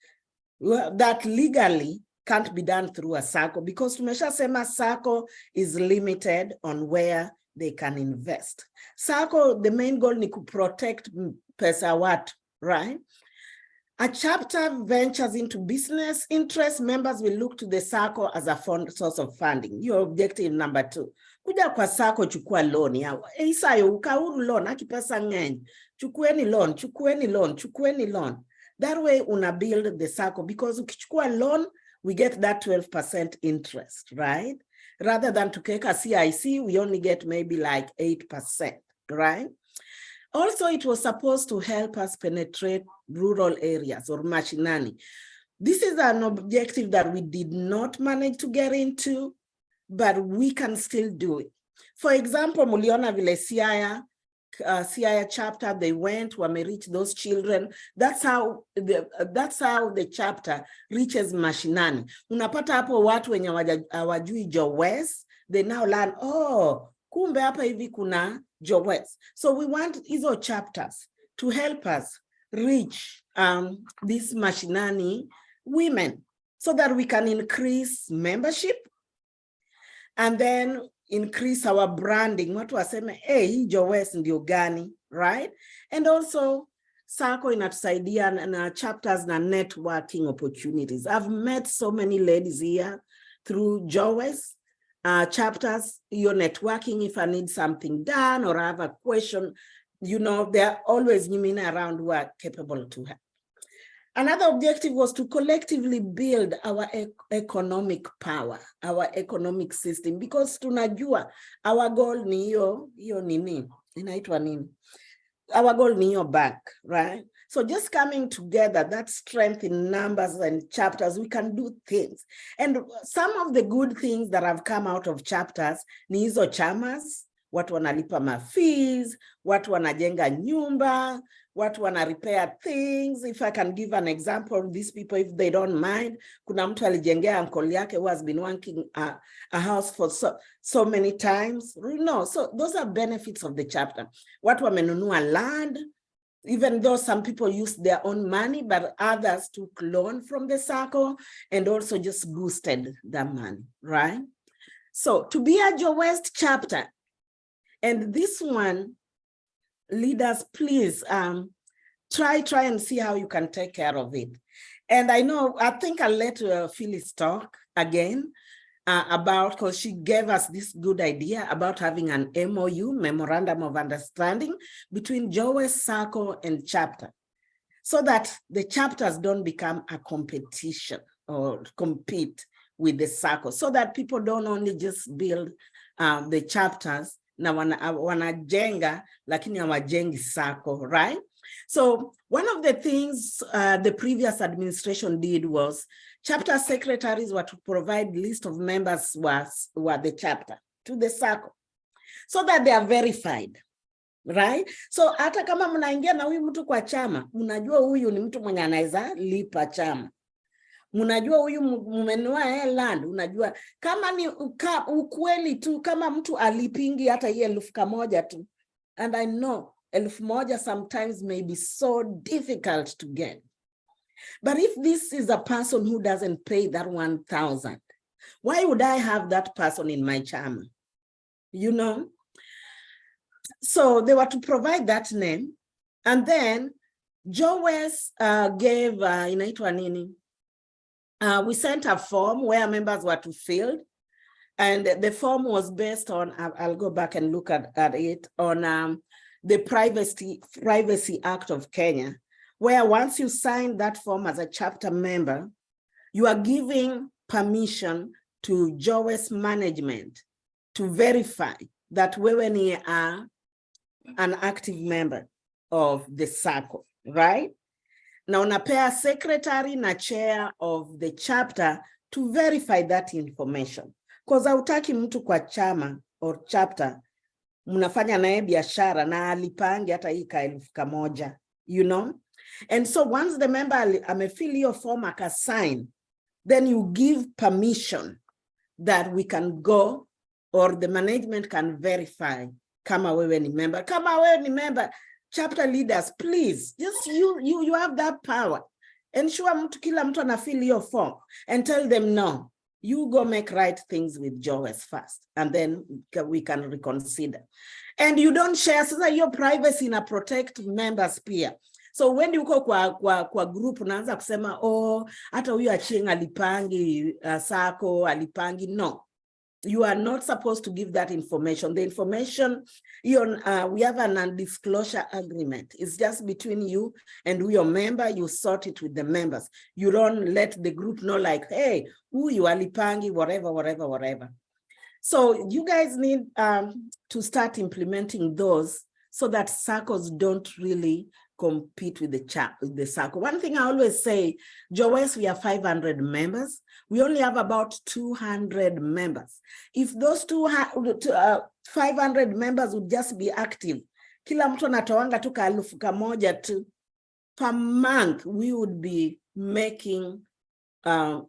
that legally can't be done through a Sacco because tumeshasema Sacco is limited on where they can invest. Sacco, the main goal ni to protect pesa watu, right? A chapter ventures into business interest, members will look to the Sacco as a source of funding. Your objective number 2. Kuja kwa Sacco chukua loan ya. Isayo ukauru loan, aki pesa ng'eny. Chukueni loan, chukueni loan, chukueni loan. That way una build the Sacco because ukichukua loan, we get that 12% interest, right? Rather than to take a CIC, we only get maybe like 8%, right? Also, it was supposed to help us penetrate rural areas or mashinani. This is an objective that we did not manage to get into, but we can still do it. For example, muliona vile Siaya chapter, they went, reach those children. That's how the chapter reaches mashinani. Unapata hapo watu wenye hawajui Jowes, they now learn, oh, kumbe hapa hivi kuna Jowes. So we want hizo chapters to help us reach these mashinani women so that we can increase membership and then increase our branding. Watu waseme, hey, hii Jowes ndio gani, right? And also, Sacco inatusaidia na chapters na networking opportunities. I've met so many ladies here through Jowes chapters, your networking if I need something done or I have a question, you know, they're always around who are capable to help. Another objective was to collectively build our economic power, our economic system, because tunajua our goal ni hiyo nini, inaitwa nini? Our goal ni hiyo bank, right? So just coming together, that strength in numbers and chapters, we can do things. And some of the good things that have come out of chapters ni hizo chamas, watu wanalipa ma-fees, watu wanajenga nyumba, watu wana repair things. If I can give an example, these people, if they don't mind, kuna mtu alijengea uncle yake who has been working a house for so many times. No, so those are benefits of the chapter. Watu wamenunua land, even though some people used their own money, but others took loan from the Sacco and also just boosted their money, right? So to be a Jowes chapter, and this one, leaders, please try and see how you can take care of it. And I think I'll let Phyllis talk again about, because she gave us this good idea about having an MOU, Memorandum of Understanding, between Jowes, Sacco, and chapter, so that the chapters don't become a competition or compete with the Sacco, so that people don't only just build the chapters, na wanajenga lakini hawajengi Sacco, right? So one of the things the previous administration did was chapter secretaries were to provide list of members were the chapter to the Sacco so that they are verified, right? So hata kama mnaingia na huyu mtu kwa chama, mnajua huyu ni mtu mwenye anaweza lipa chama. Mnajua huyu mmenunua land, unajua kama ni ukweli tu, kama mtu alipingi hata hii 1,000 tu. And I know 1,000 sometimes may be so difficult to get. But if this is a person who doesn't pay that 1,000, why would I have that person in my chama? You know? So they were to provide that name. And then Jowes gave, inaitwa nini? We sent a form where members were to fill, and the form was based on, I'll go back and look at it, on the Privacy Act of Kenya, where once you sign that form as a chapter member, you are giving permission to Jowes management to verify that wewe ni an active member of the Sacco, right? Now, unapea secretary na chair of the chapter to verify that information. Because hautaki mtu kwa chama or chapter, mnafanya naye biashara na alipange hata hii 1,000, you know? And so once the member amefill your form akasign, then you give permission that we can go, or the management can verify kama wewe ni member. Kama wewe ni member, chapter leaders, please, just you have that power. ensure kila mtu ana fill your form and tell them, no, you go make right things with Jowes first, and then we can reconsider. And you don't share, so that your privacy na protect members peer. So when you go kwa group, unaanza kusema, oh, hata huyu Achieng alipangi, Sacco alipangi. No, you are not supposed to give that information. The information, we have a non-disclosure agreement. It's just between you and your member. You sort it with the members. You don't let the group know like, hey, who you alipangi, whatever. So you guys need to start implementing those so that SACCOs don't really compete with the Sacco. One thing I always say, Jowes, we have 500 members. We only have about 200 members. If those 500 members would just be active, kila mtu anatoanga tu kaelfu kamoja tu per month, we would be making a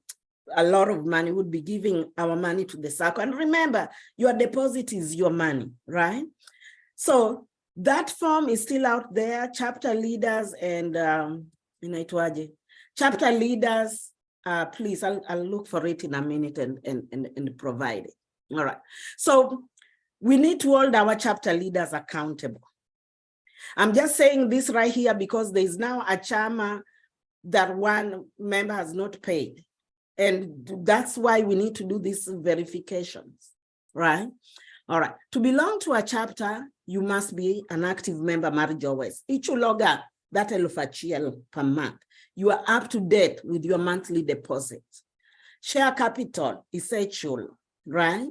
lot of money. Would be giving our money to the Sacco. And remember, your deposit is your money, right? So that form is still out there. Chapter leaders and chapter leaders, please, I'll look for it in a minute and provide it. All right. So we need to hold our chapter leaders accountable. I'm just saying this right here because there's now a chama that one member has not paid. And that's why we need to do these verifications, right? All right, to belong to a chapter, you must be an active member, Mari Jowes. Ichuloga, that elufachiel per month. You are up to date with your monthly deposit. Share capital is essential, right?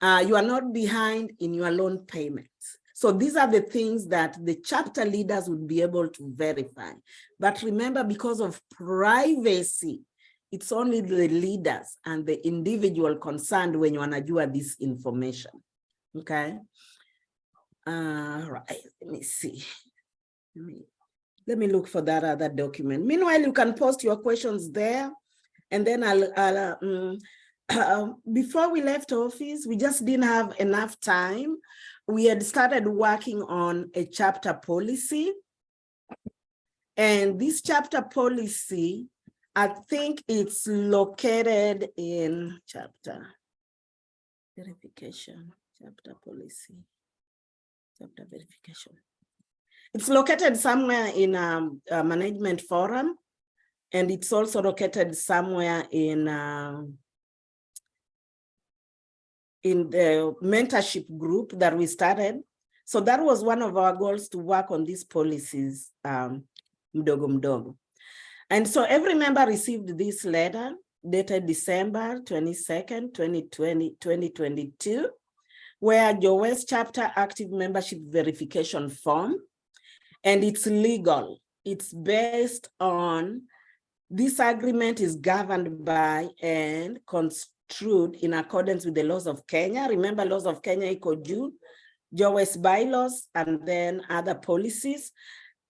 You are not behind in your loan payments. So these are the things that the chapter leaders would be able to verify. But remember, because of privacy, it's only the leaders and the individual concerned when you wanajua this information, okay? Right, let me see. Let me look for that other document. Meanwhile, you can post your questions there. And then before we left office, we just didn't have enough time. We had started working on a chapter policy. And this chapter policy, I think it's located in chapter verification, chapter policy, chapter verification. It's located somewhere in a management forum, and it's also located somewhere in the mentorship group that we started. So that was one of our goals, to work on these policies, mdogo mdogo. And so every member received this letter dated December 22nd, 2022, where Jowes Chapter Active Membership Verification Form, and it's legal. It's based on, this agreement is governed by and construed in accordance with the laws of Kenya. Remember, laws of Kenya, iko juu, Jowes bylaws, and then other policies.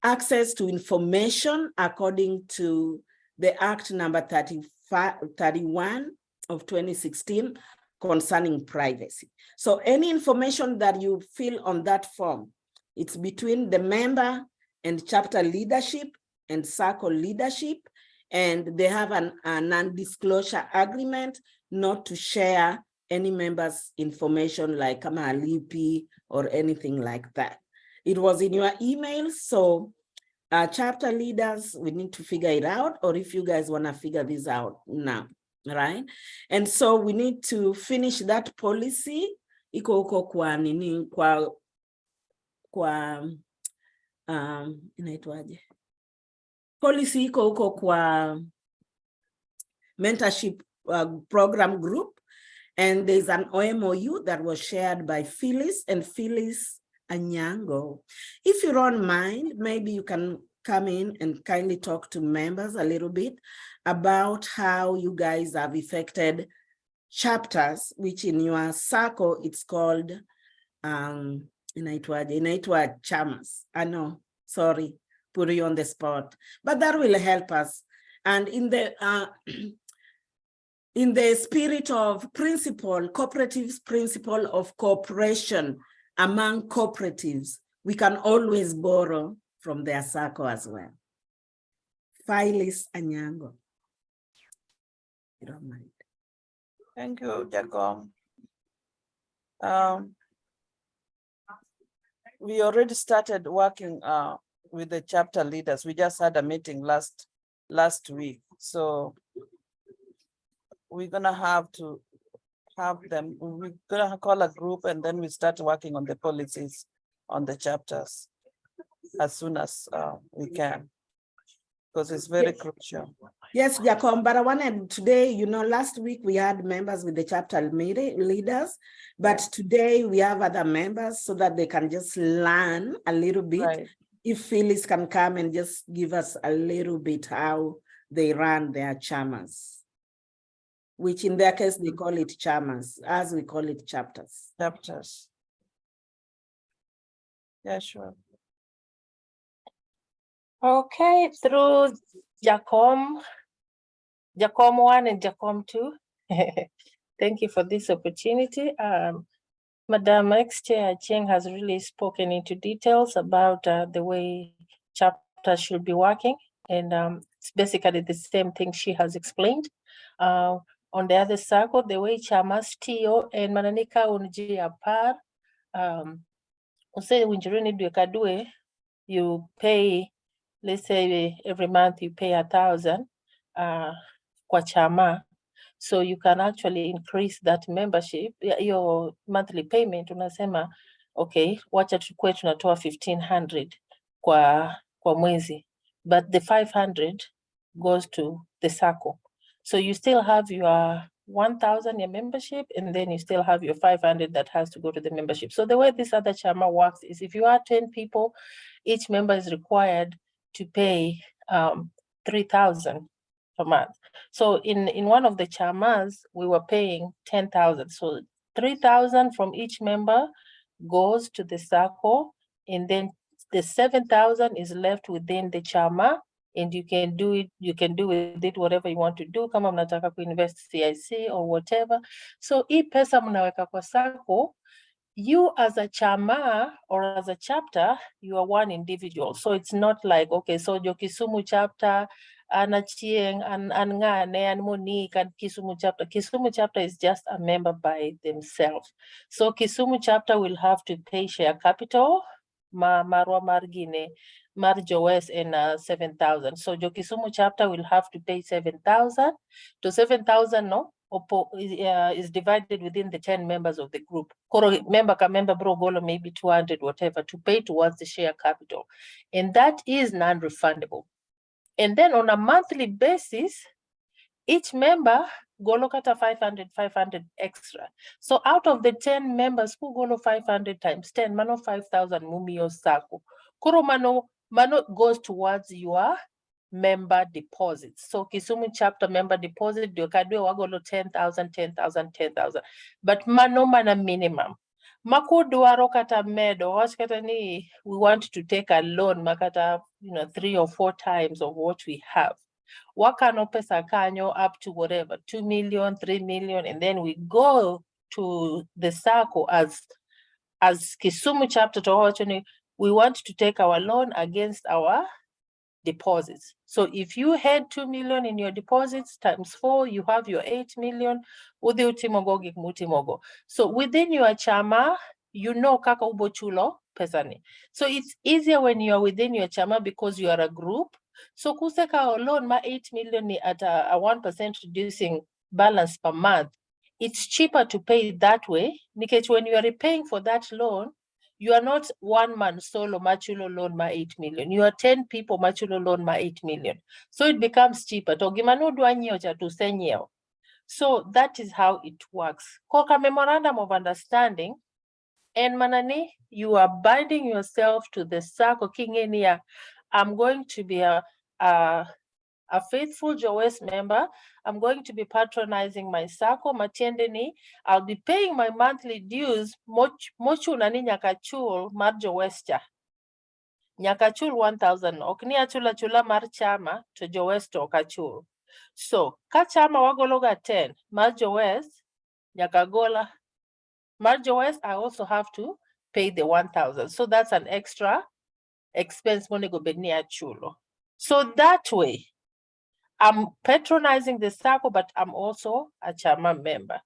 Access to information according to the Act number 31 of 2016 concerning privacy. So any information that you fill on that form, it's between the member and chapter leadership and Sacco leadership, and they have a non-disclosure agreement not to share any member's information like kama alipi or anything like that. It was in your email, so chapter leaders, we need to figure it out, or if you guys want to figure this out now, right? And so we need to finish that policy. Iko huko kwa nini, inaitwaje? Policy iko huko kwa mentorship program group, and there's an OMOU that was shared by Phyllis and Phyllis Anyango. If you don't mind, maybe you can come in and kindly talk to members a little bit about how you guys have affected chapters, which in your Sacco, it's called, inaitwa chamas. I know, sorry, put you on the spot, but that will help us. And in the spirit of principle, cooperatives principle of cooperation among cooperatives, we can always borrow from their Sacco as well. Phyllis Anyango. You don't mind. Thank you, Jacob. We already started working with the chapter leaders. We just had a meeting last week. So we're gonna have to have them, we're gonna call a group and then we start working on the policies on the chapters as soon as we can, because it's very crucial. Yes, Jacob, but I wanted today, last week we had members with the chapter leaders, but today we have other members so that they can just learn a little bit. Right. If Phyllis can come and just give us a little bit how they run their chamas, which in their case, they call it chamas, as we call it chapters. Chapters. Yeah, sure. Okay, through Jacom 1 and Jacom 2. Thank you for this opportunity. Madam Ex-Chair Cheng has really spoken into details about the way chapters should be working. And it's basically the same thing she has explained. On the other circle, the way chamas tiyo and mananika unji apar, unse winjirini duekadue, you pay, let's say every month you pay 1,000 kwa chama. So you can actually increase that membership, your monthly payment. Unasema, okay, wacha tukue tunatoa 1,500 kwa mwezi, but the 500 goes to the Sacco. So you still have your 1,000 your membership, and then you still have your 500 that has to go to the membership. So the way this other chama works is if you are 10 people, each member is required to pay 3,000 per month. So in one of the chamas, we were paying 10,000. So 3,000 from each member goes to the Sacco, and then the 7,000 is left within the chama, and you can do with it whatever you want to do, kama mnataka kuinvest CIC or whatever. So hii pesa mnaweka kwa Sacco, you as a chama or as a chapter, you are one individual. So it's not like, okay, so your Kisumu chapter, Anachieng, Angane, and Monique, and Kisumu chapter. Kisumu chapter is just a member by themselves. So Kisumu chapter will have to pay share capital, Marwa Margine, Mar Jowes, and 7,000. So your Kisumu chapter will have to pay 7,000 to 7,000, no? Is divided within the 10 members of the group. Member bro golo maybe 200 whatever to pay towards the share capital, and that is non-refundable. And then on a monthly basis, each member golo kata 500 extra. So out of the 10 members who golo 500 times 10, mano 5,000 mumio Sacco. Kuro mano goes towards your member deposits. So Kisumu chapter member deposit, Dokadwe wagolo 10,000, 10,000, 10,000. But mano mana minimum. Makuduaro kata medo, kata ni, we want to take a loan, makata, 3 or 4 times of what we have. Wakano pesa kanyo up to whatever, 2 million, 3 million, and then we go to the Sacco as Kisumu chapter to we want to take our loan against our deposits. So if you had 2 million in your deposits times 4, you have your 8 million. So within your chama, kaka ubo chulo pesani. So it's easier when you are within your chama because you are a group. So kuseka loan ma 8 million at a 1% reducing balance per month. It's cheaper to pay that way. Because when you are repaying for that loan, you are not one man solo machulo loan ma 8 million. You are 10 people machulo loan ma 8 million. So it becomes cheaper. So that is how it works. Koka memorandum of understanding, and manani, you are binding yourself to the Sacco Kingenia. I'm going to be a faithful Jowes member. I'm going to be patronizing my Sacco Matiendeni. I'll be paying my monthly dues. Mochu nani nyakachul mar Jowescha. Nyakachul 1,000. Okni achula chula mar chama to Jowes to okachul. So kachama wagologa 10 mar Jowes nyakagola. Mar Jowes, I also have to pay the 1,000. So that's an extra expense money go bedni chulo. So that way, I'm patronizing the Sacco, but I'm also a chama member.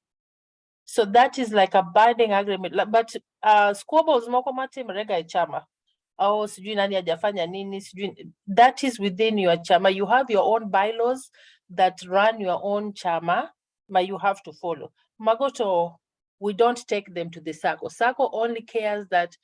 So that is like a binding agreement. But squabbles mokomati mrega chama. Oh, sijui nani hajafanya nini, sijui. That is within your chama. You have your own bylaws that run your own chama, but you have to follow. Magoto, we don't take them to the Sacco. Sacco only cares that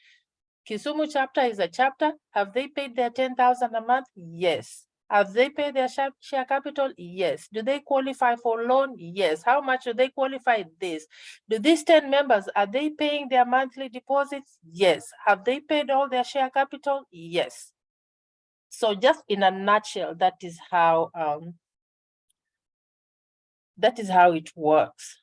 Kisumu chapter is a chapter. Have they paid their 10,000 a month? Yes. Have they paid their share capital? Yes. Do they qualify for loan? Yes. How much do they qualify? This. Do these 10 members, are they paying their monthly deposits? Yes. Have they paid all their share capital? Yes. So just in a nutshell, that is how it works.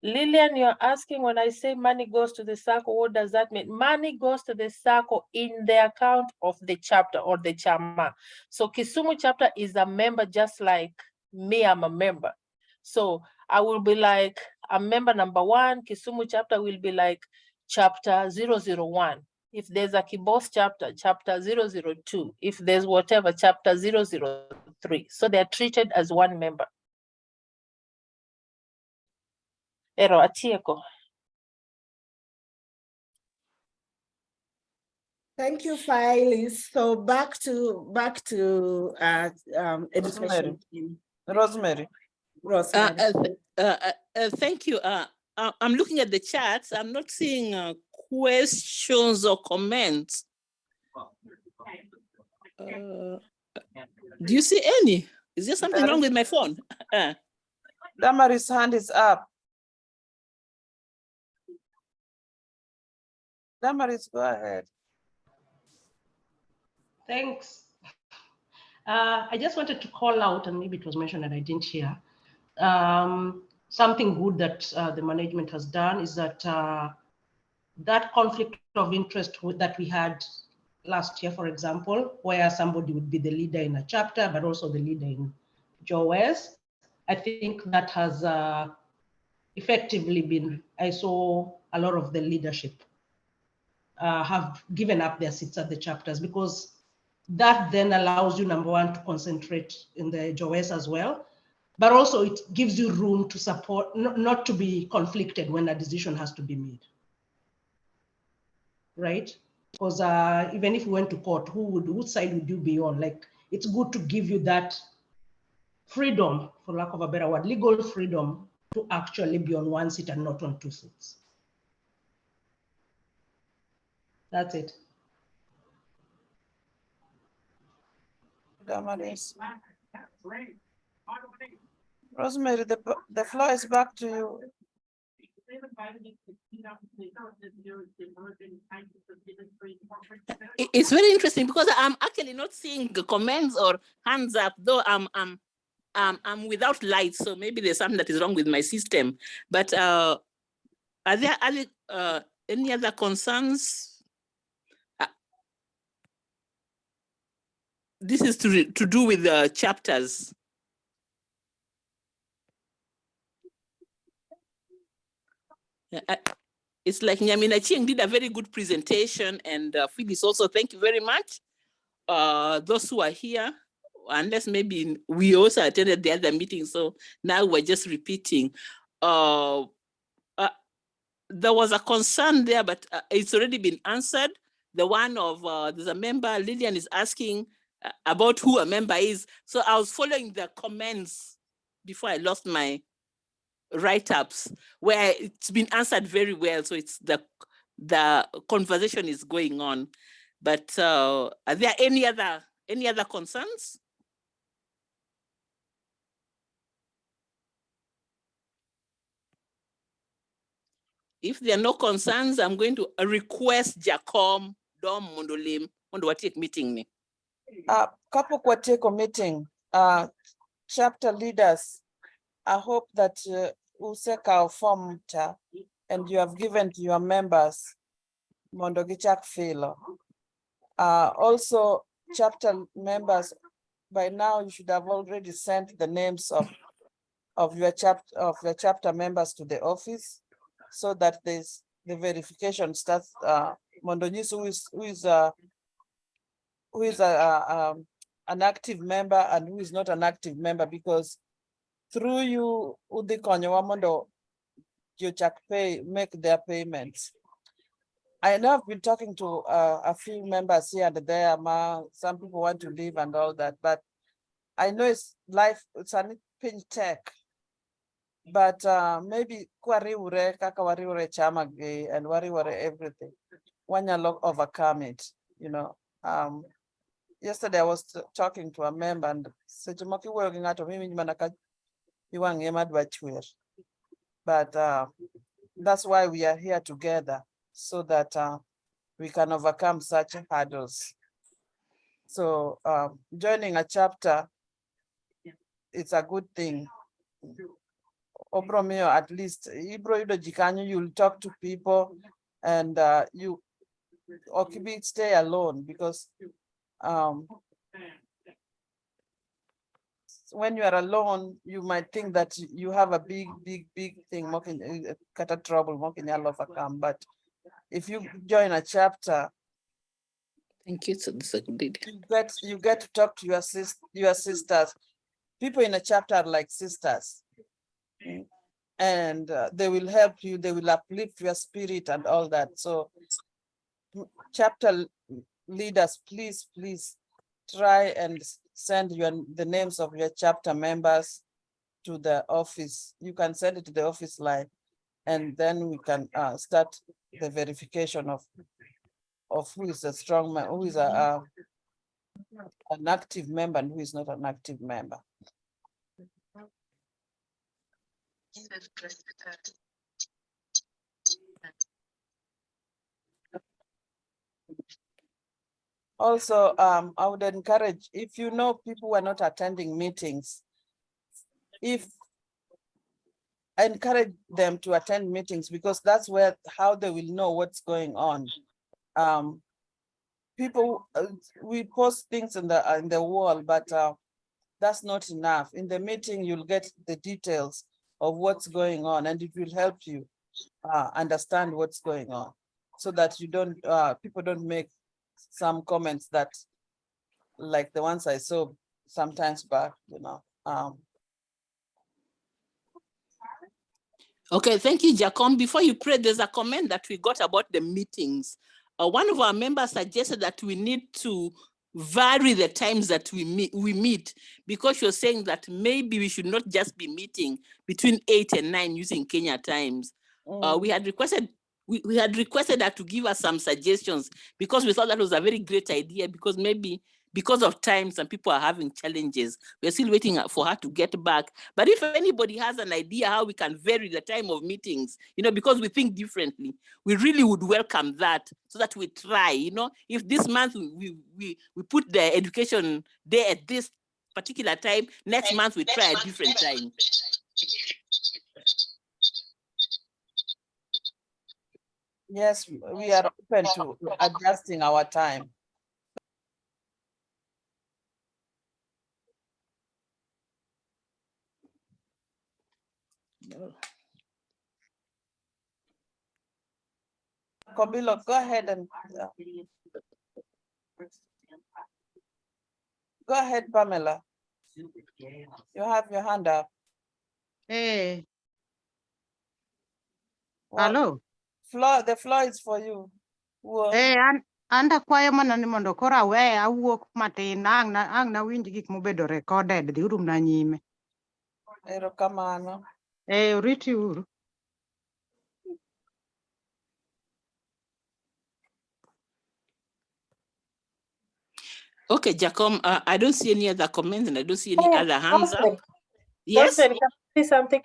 Lillian, you're asking, when I say money goes to the Sacco, what does that mean? Money goes to the Sacco in the account of the chapter or the chama. So Kisumu chapter is a member just like me, I'm a member. So I will be like a member number 1, Kisumu chapter will be like chapter 001. If there's a Kibos chapter, chapter 002. If there's whatever, chapter 003. So they're treated as one member. Ero atieko. Thank you, Phyllis. So back to education. Rosemary. Rosemary. Thank you. I'm looking at the charts. I'm not seeing questions or comments. Do you see any? Is there something wrong with my phone? Damari's hand is up. Damaris, go ahead. Thanks. I just wanted to call out, and maybe it was mentioned and I didn't hear, something good that the management has done is that that conflict of interest that we had last year, for example, where somebody would be the leader in a chapter, but also the leader in Jowes, I think that has effectively been, I saw a lot of the leadership have given up their seats at the chapters, because that then allows you, number 1, to concentrate in the Jowes as well, but also it gives you room to support, not to be conflicted when a decision has to be made, right? Because even if you went to court, whose side would you be on? Like, it's good to give you that freedom, for lack of a better word, legal freedom to actually be on one seat and not on 2 seats. That's it. Damaris. Rosemary, the floor is back to you. It's very interesting because I'm actually not seeing the comments or hands up, though I'm without light, so maybe there's something that is wrong with my system. But are there any other concerns? This is to do with the chapters. It's like Nyamina Chieng did a very good presentation, and Phyllis also, thank you very much. Those who are here, unless maybe we also attended the other meeting, so now we're just repeating. There was a concern there, but it's already been answered. The one of, there's a member, Lillian is asking about who a member is. So I was following the comments before I lost my write-ups, where it's been answered very well. So it's the conversation is going on. But are there any other concerns? If there are no concerns, I'm going to request Jacom Dom Mondolim on the Watik meeting. Couple Kwateko meeting, chapter leaders, I hope that Useka formed and you have given to your members Mondogichak Philo. Also, chapter members, by now you should have already sent the names of your chapter members to the office, so that the verification starts. Mondonyis, who is an active member and who is not an active member, because through you, udhi konyo wa mondo jochak pay, make their payments. I know I've been talking to a few members here and there. Some people want to leave and all that, but I know it's life, it's a pinch tech. But maybe kwariure kaka wariure chama gi and wariure everything. Wanyalo overcome it, you know. Yesterday I was talking to a member and said, working out of me, but that's why we are here together, so that we can overcome such hurdles. So joining a chapter, it's a good thing. Obromeo, at least you'll talk to people and you stay alone, because when you are alone, you might think that you have a big thing, kata trouble, overcome. But if you join a chapter, Thank you. So this is a good idea. you get to talk to your sisters. People in a chapter are like sisters, and they will help you. They will uplift your spirit and all that. So, chapter leaders, please try and send the names of your chapter members to the office. You can send it to the office line, and then we can start the verification of who is a strong man, who is an active member, and who is not an active member. Also, I would encourage, if you know people who are not attending meetings, encourage them to attend meetings, because that's how they will know what's going on. People, we post things in the wall, but that's not enough. In the meeting, you'll get the details of what's going on, and it will help you understand what's going on, so that you don't, people don't make some comments that, like the ones I saw sometimes back, you know. Okay, thank you, Jacom. Before you pray, there's a comment that we got about the meetings. One of our members suggested that we need to vary the times that we meet, because you're saying that maybe we should not just be meeting between 8 and 9 using Kenya times. We had requested her to give us some suggestions, because we thought that was a very great idea, because maybe because of time, some people are having challenges. We're still waiting for her to get back. But if anybody has an idea how we can vary the time of meetings, you know, because we think differently, we really would welcome that, so that we try, you know, if this month we put the education day at this particular time, next month we try a different time. Yes, we are open to adjusting our time. Kobilo, go ahead and go ahead, Pamela. You have your hand up. Hey, Well, hello. the floor is for you. Hey, anda kwayo mana ni mondo kora we awuok matin ang na winj gik mobedo recorded dhi uru na nyime. Erokamano. Oriti uru. Okay, Jacom, I don't see any other comments and I don't see any other hands up. Wilson, Yes. Wilson, can I say something?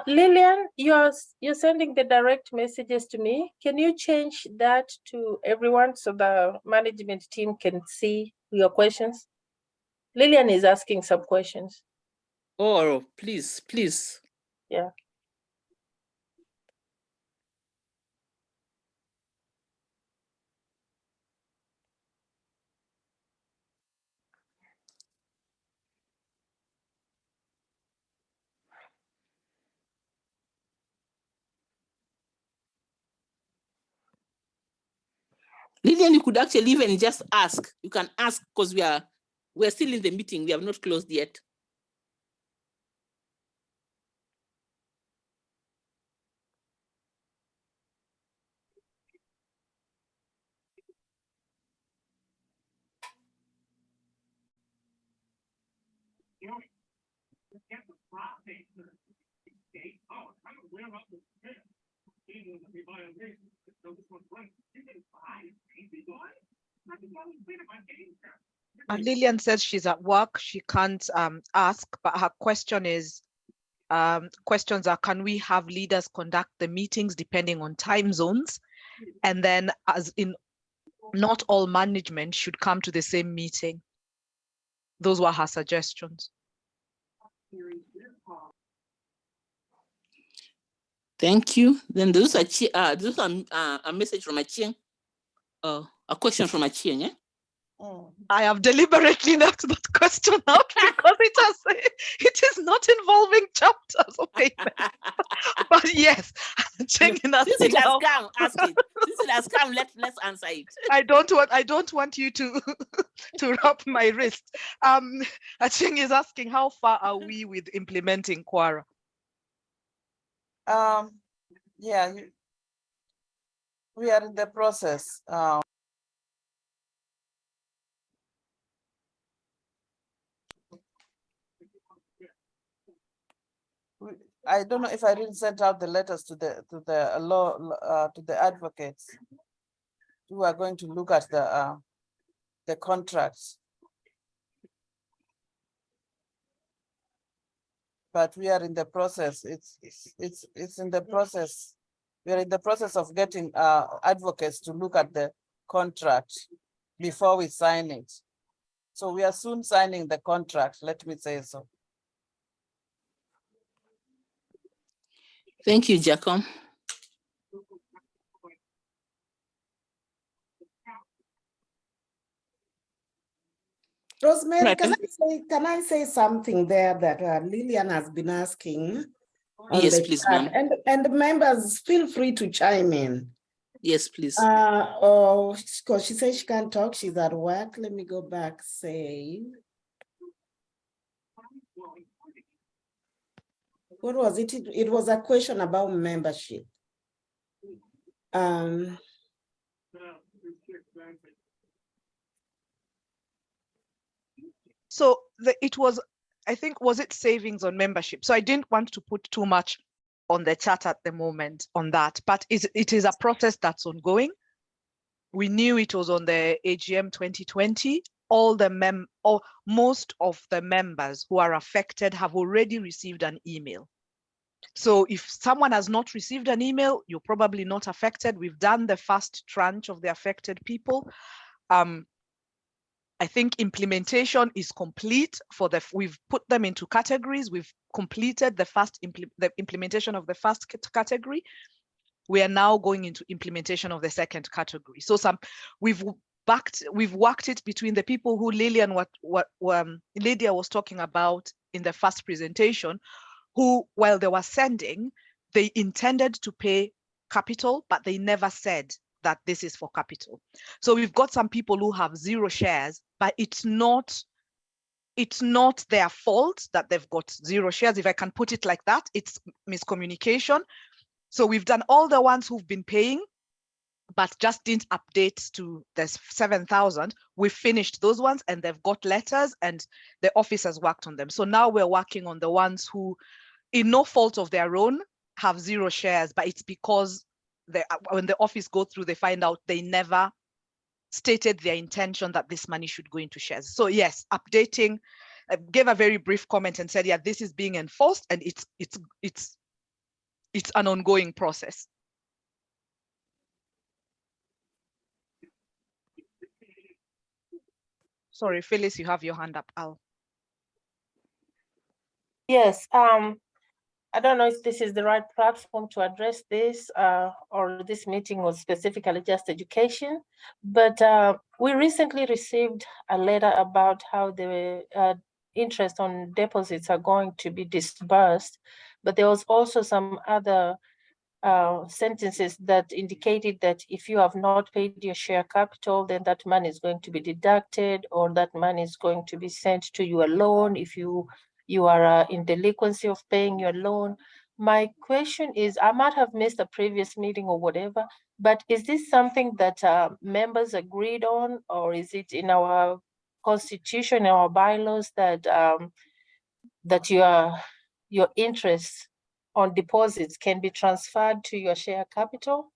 Lillian, you're sending the direct messages to me. Can you change that to everyone so the management team can see your questions? Lillian is asking some questions. Oh, please. Yeah. Lillian, you could actually even just ask. You can ask, because we are We're still in the meeting. We have not closed yet. Lillian says she's at work. She can't ask, but her question is, questions are, can we have leaders conduct the meetings depending on time zones? And then as in, not all management should come to the same meeting. Those were her suggestions. Thank you. Then there's a message from Achieng. A question from Achieng, yeah? I have deliberately left that question out because it is not involving chapters of payment. But yes, Since it has come, ask it. Since it has come, let's answer it. I don't want you to to rub my wrist. Aching is asking, how far are we with implementing Quora? Yeah, we are in the process. I don't know if I didn't send out the letters to the advocates who are going to look at the contracts. But we are in the process. It's in the process. We are in the process of getting advocates to look at the contract before we sign it. So we are soon signing the contract, let me say so. Thank you, Jacob. Rosemary, Right. can I say something there that Lillian has been asking? Yes, please, ma'am. And members, feel free to chime in. Yes, please. Because she says she can't talk, she's at work. Let me go back, say. What was it? It was a question about membership. So it was, I think, was it savings on membership? So I didn't want to put too much on the chat at the moment on that, but it is a process that's ongoing. We knew it was on the AGM 2020. Most of the members who are affected have already received an email. So if someone has not received an email, you're probably not affected. We've done the first tranche of the affected people. I think implementation is complete we've put them into categories. We've completed the implementation of the first category. We are now going into implementation of the second category. So we've worked it between the people who Lydia was talking about in the first presentation, who, while they were sending, they intended to pay capital, but they never said that this is for capital. So we've got some people who have 0 shares, but it's not their fault that they've got 0 shares. If I can put it like that, it's miscommunication. So we've done all the ones who've been paying, but just didn't update to the 7,000. We finished those ones and they've got letters and the office has worked on them. So now we're working on the ones who, in no fault of their own, have 0 shares, but it's because when the office go through, they find out they never stated their intention that this money should go into shares. So yes, updating, I gave a very brief comment and said, yeah, this is being enforced and it's an ongoing process. Sorry, Phyllis, you have your hand up. Al. Yes, I don't know if this is the right platform to address this or this meeting was specifically just education, but we recently received a letter about how the interest on deposits are going to be disbursed, but there was also some other sentences that indicated that if you have not paid your share capital, then that money is going to be deducted, or that money is going to be sent to your loan if you are in delinquency of paying your loan. My question is, I might have missed a previous meeting or whatever, but is this something that members agreed on, or is it in our constitution, our bylaws, that that your interest on deposits can be transferred to your share capital?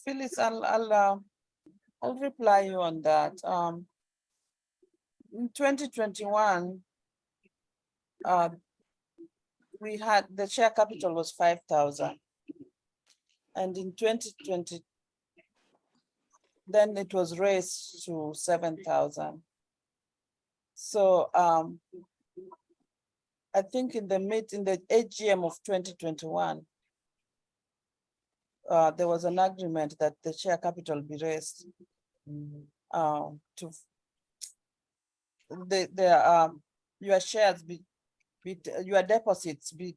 Phyllis, I'll reply you on that. In 2021, we had the share capital was 5,000, and in 2020, then it was raised to 7,000. So I think in the AGM of 2021, there was an agreement that the share capital be raised to your shares your deposits be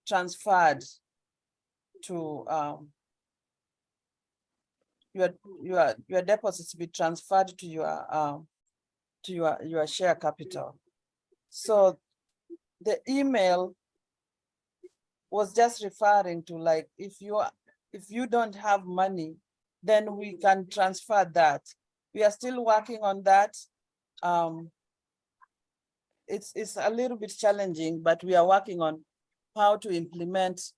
transferred to your deposits be transferred to your share capital. So the email was just referring to, like, if you don't have money, then we can transfer that. We are still working on that. It's a little bit challenging, but we are working on how to implement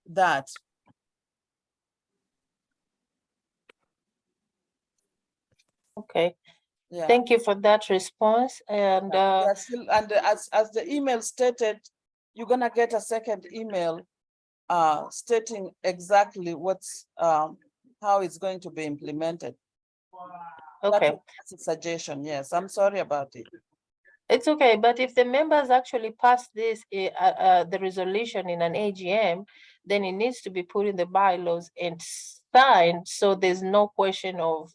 that. Okay. Yeah. Thank you for that response. And still, and as the email stated, you're gonna get a second email stating exactly what's how it's going to be implemented. okay. That's a suggestion. Yes, I'm sorry about it. It's okay, but if the members actually pass this, the resolution in an AGM, then it needs to be put in the bylaws and signed, so there's no question of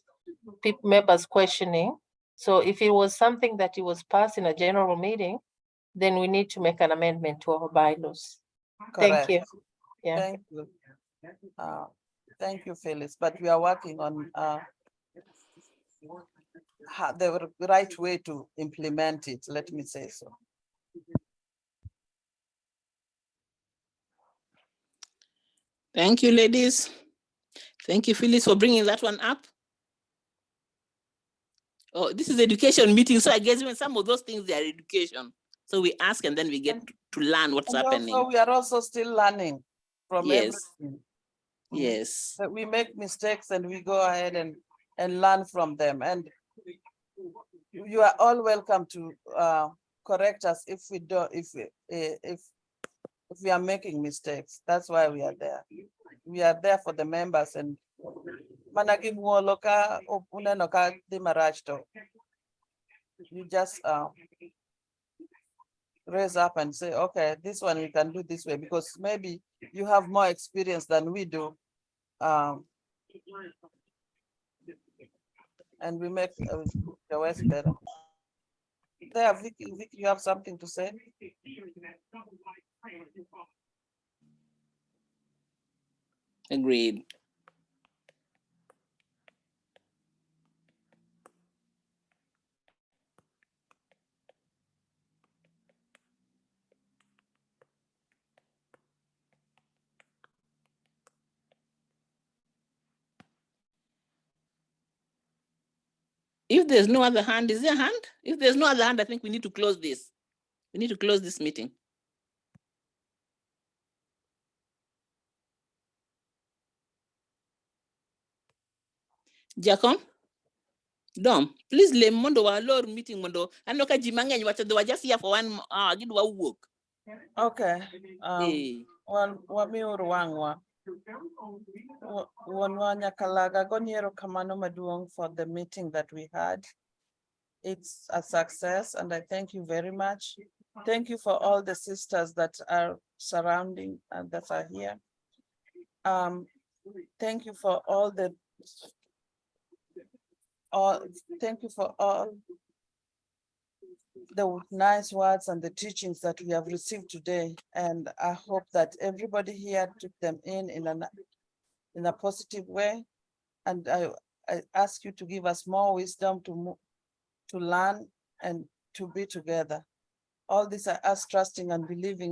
members questioning. So if it was something that it was passed in a general meeting, then we need to make an amendment to our bylaws. Correct. Thank you. Yeah. Thank you. Thank you, Phyllis. But we are working on the right way to implement it. Let me say so. Thank you, ladies. Thank you, Phyllis, for bringing that one up. Oh, this is education meeting, so I guess when some of those things, they are education. So we ask and then we get to learn what's happening. Also, we are also still learning from Yes. everything. Yes. We make mistakes and we go ahead and learn from them. And you are all welcome to correct us if we do, if we are making mistakes. That's why we are there. We are there for the members, and you just raise up and say, okay, this one we can do this way, because maybe you have more experience than we do. And we make the West better. There, Vicky, you have something to say? Agreed. If there's no other hand, is there a hand? If there's no other hand, I think we need to close this. We need to close this meeting. Jacom? Dom, please let Mondo wa lor meeting Mondo. I know ka jimanga they were just here for 1 hour. Give work. Okay. Hey. Kamano maduong for the meeting that we had. It's a success, and I thank you very much. Thank you for all the sisters that are surrounding and that are here. Thank you for all the thank you for all the nice words and the teachings that we have received today. And I hope that everybody here took them in a positive way. And I ask you to give us more wisdom to learn and to be together. All this I ask, trusting and believing